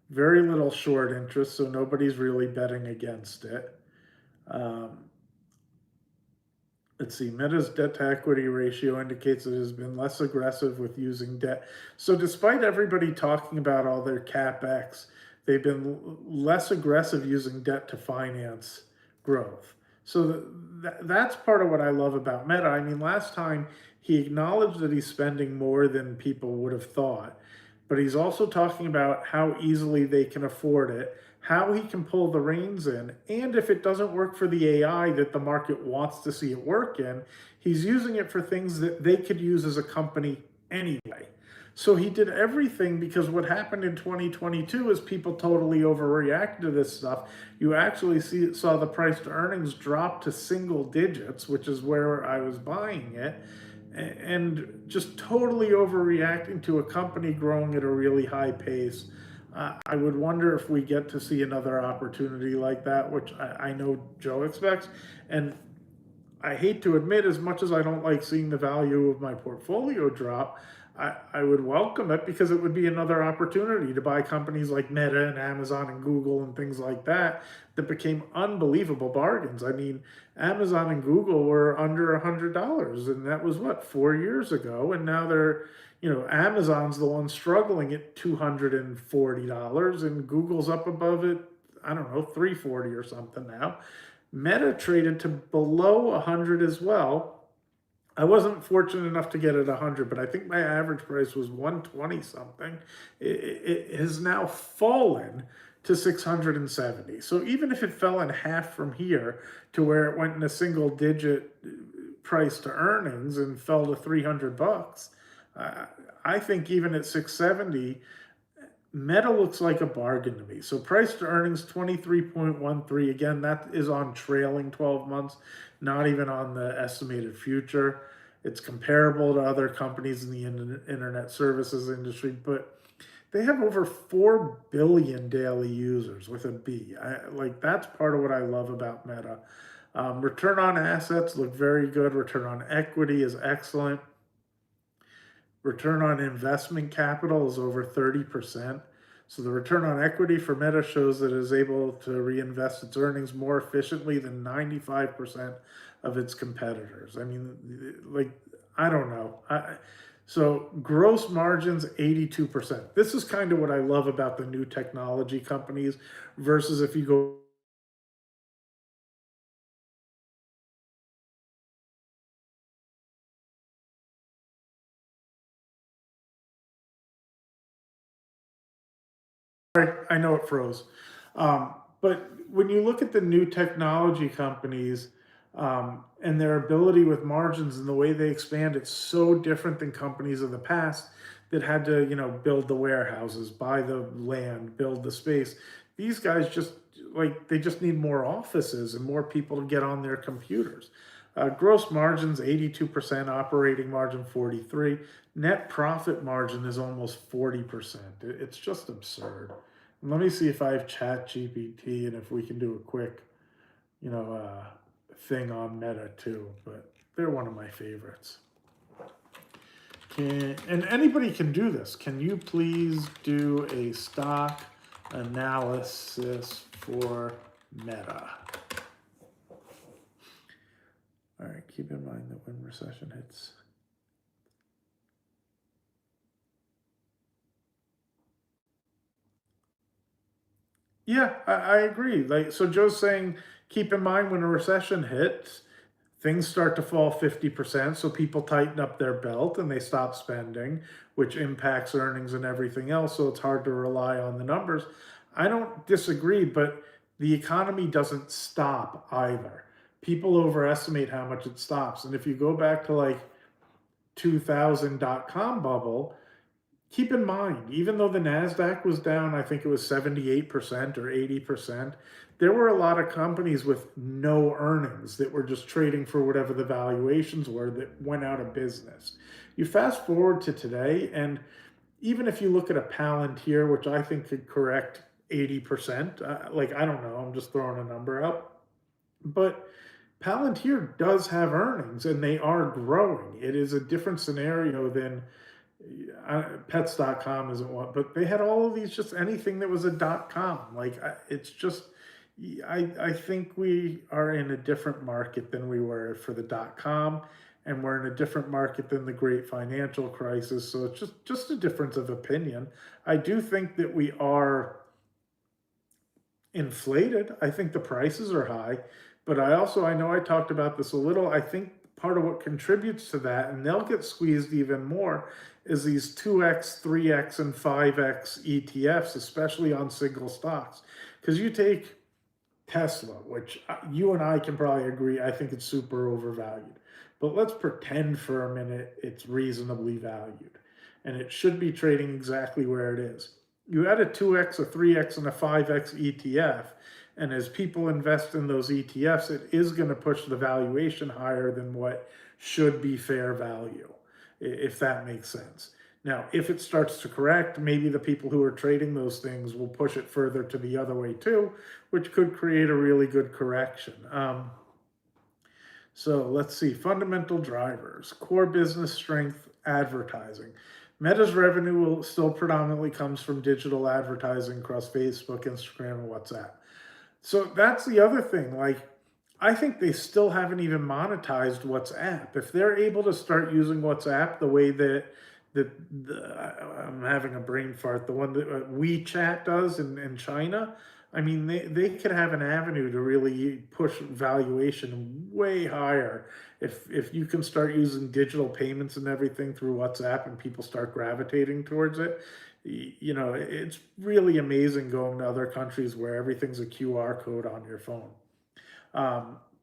Very little short interest, so nobody's really betting against it. Let's see, Meta's debt to equity ratio indicates it has been less aggressive with using debt. So despite everybody talking about all their CapEx, they've been less aggressive using debt to finance growth. So that's part of what I love about Meta. I mean, last time he acknowledged that he's spending more than people would have thought, but he's also talking about how easily they can afford it, how he can pull the reins in, and if it doesn't work for the AI that the market wants to see it work in, he's using it for things that they could use as a company anyway. So he did everything, because what happened in 2022 is people totally overreacted to this stuff. You actually saw the price to earnings drop to single digits, which is where I was buying it, and just totally overreacting to a company growing at a really high pace. I would wonder if we get to see another opportunity like that, which I know Joe expects. And I hate to admit, as much as I don't like seeing the value of my portfolio drop, I would welcome it, because it would be another opportunity to buy companies like Meta and Amazon and Google and things like that became unbelievable bargains. I mean, Amazon and Google were under $100, and that was what, 4 years ago, and now they're, Amazon's the one struggling at $240, and Google's up above it, I don't know, 340 or something now. Meta traded to below 100 as well. I wasn't fortunate enough to get it 100, but I think my average price was 120 something. It has now fallen to 670. So even if it fell in half from here to where it went in a single digit price to earnings and fell to $300, I think even at 670, Meta looks like a bargain to me. So price to earnings 23.13. Again, that is on trailing 12 months, not even on the estimated future. It's comparable to other companies in the internet services industry, but they have over 4 billion daily users with a B. That's part of what I love about Meta. Return on assets look very good. Return on equity is excellent. Return on investment capital is over 30%. So the return on equity for Meta shows that it is able to reinvest its earnings more efficiently than 95% of its competitors. I mean, I don't know. So gross margins, 82%. This is kind of what I love about the new technology companies versus if you go. I know it froze. But when you look at the new technology companies and their ability with margins and the way they expand, it's so different than companies of the past that had to, build the warehouses, buy the land, build the space. These guys just they just need more offices and more people to get on their computers. Gross margins 82%, operating margin 43, net profit margin is almost 40%. It's just absurd. Let me see if I have Chat GPT and if we can do a quick, thing on Meta too. But they're one of my favorites. And anybody can do this. Can you please do a stock analysis for Meta? All right, keep in mind that when recession hits. Yeah, I agree. So Joe's saying, keep in mind when a recession hits, things start to fall 50%. So people tighten up their belt and they stop spending, which impacts earnings and everything else. So it's hard to rely on the numbers. I don't disagree, but the economy doesn't stop either. People overestimate how much it stops. And if you go back to like 2000 .com bubble, keep in mind, even though the NASDAQ was down, I think it was 78% or 80%, there were a lot of companies with no earnings that were just trading for whatever the valuations were that went out of business. You fast forward to today, and even if you look at a Palantir, which I think could correct 80%, I don't know, I'm just throwing a number out, but Palantir does have earnings and they are growing. It is a different scenario than pets.com isn't one, but they had all of these, just anything that was a .com. It's just, I think we are in a different market than we were for the .com, and we're in a different market than the great financial crisis. So it's just a difference of opinion. I do think that we are inflated. I think the prices are high, but I know I talked about this a little. I think part of what contributes to that, and they'll get squeezed even more, is these 2x, 3x, and 5x ETFs, especially on single stocks. Because you take Tesla, which you and I can probably agree, I think it's super overvalued. But let's pretend for a minute it's reasonably valued. And it should be trading exactly where it is. You add a 2x, a 3x, and a 5x ETF, and as people invest in those ETFs, it is going to push the valuation higher than what should be fair value, if that makes sense. Now, if it starts to correct, maybe the people who are trading those things will push it further to the other way too, which could create a really good correction. So let's see, fundamental drivers, core business strength, advertising. Meta's revenue will still predominantly comes from digital advertising across Facebook, Instagram, and WhatsApp. So that's the other thing. I think they still haven't even monetized WhatsApp. If they're able to start using WhatsApp the way that I'm having a brain fart, the one that WeChat does in China, I mean, they could have an avenue to really push valuation way higher if you can start using digital payments and everything through WhatsApp and people start gravitating towards it. It's really amazing going to other countries where everything's a QR code on your phone.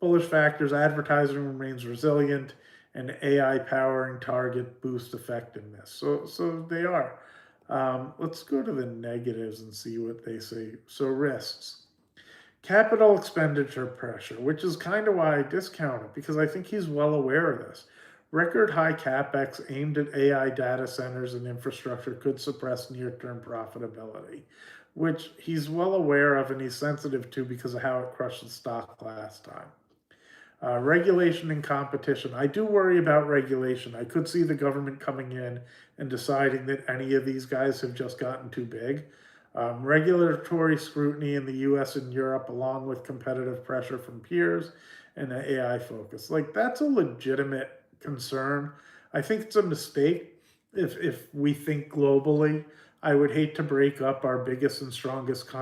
Bullish factors, advertising remains resilient, and AI powering target boost effectiveness. So they are. Let's go to the negatives and see what they say. So risks. Capital expenditure pressure, which is kind of why I discount it, because I think he's well aware of this. Record high capex aimed at AI data centers and infrastructure could suppress near-term profitability, which he's well aware of and he's sensitive to because of how it crushed the stock last time. Regulation and competition. I do worry about regulation. I could see the government coming in and deciding that any of these guys have just gotten too big. Regulatory scrutiny in the US and Europe, along with competitive pressure from peers and the AI focus. That's a legitimate concern. I think it's a mistake if we think globally. I would hate to break up our biggest and strongest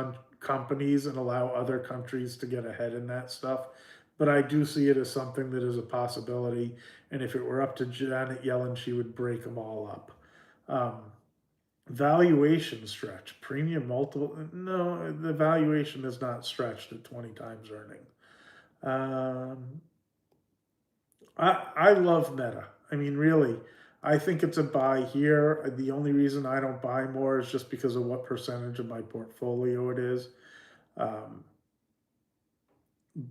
companies and allow other countries to get ahead in that stuff. But I do see it as something that is a possibility. And if it were up to Janet Yellen, she would break them all up. Valuation stretch, premium multiple. No, the valuation is not stretched at 20 times earning. I love Meta. I mean, really, I think it's a buy here. The only reason I don't buy more is just because of what percentage of my portfolio it is. Um,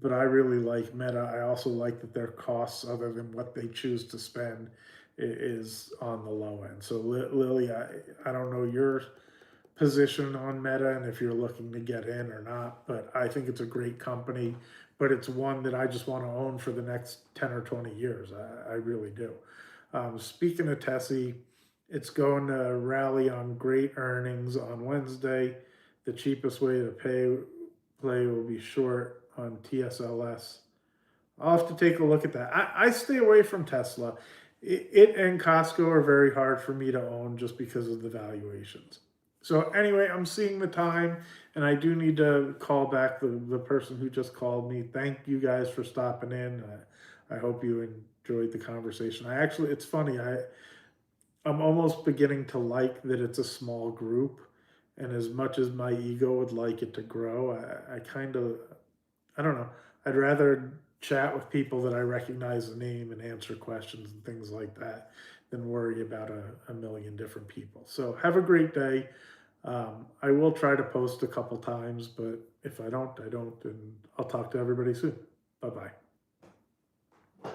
but I really like Meta. I also like that their costs, other than what they choose to spend, is on the low end. So Lily, I don't know your position on Meta and if you're looking to get in or not, but I think it's a great company. But it's one that I just want to own for the next 10 or 20 years. I really do. Speaking of Tessie, it's going to rally on great earnings on Wednesday. The cheapest way to play will be short on TSLS. I'll have to take a look at that. I stay away from Tesla. It and Costco are very hard for me to own just because of the valuations. So anyway, I'm seeing the time, and I do need to call back the person who just called me. Thank you guys for stopping in. I hope you enjoyed the conversation. I actually, it's funny. I'm almost beginning to like that it's a small group, and as much as my ego would like it to grow, I kind of, I don't know. I'd rather chat with people that I recognize the name and answer questions and things like that than worry about a million different people. So have a great day. I will try to post a couple times, but if I don't, I don't. And I'll talk to everybody soon. Bye bye.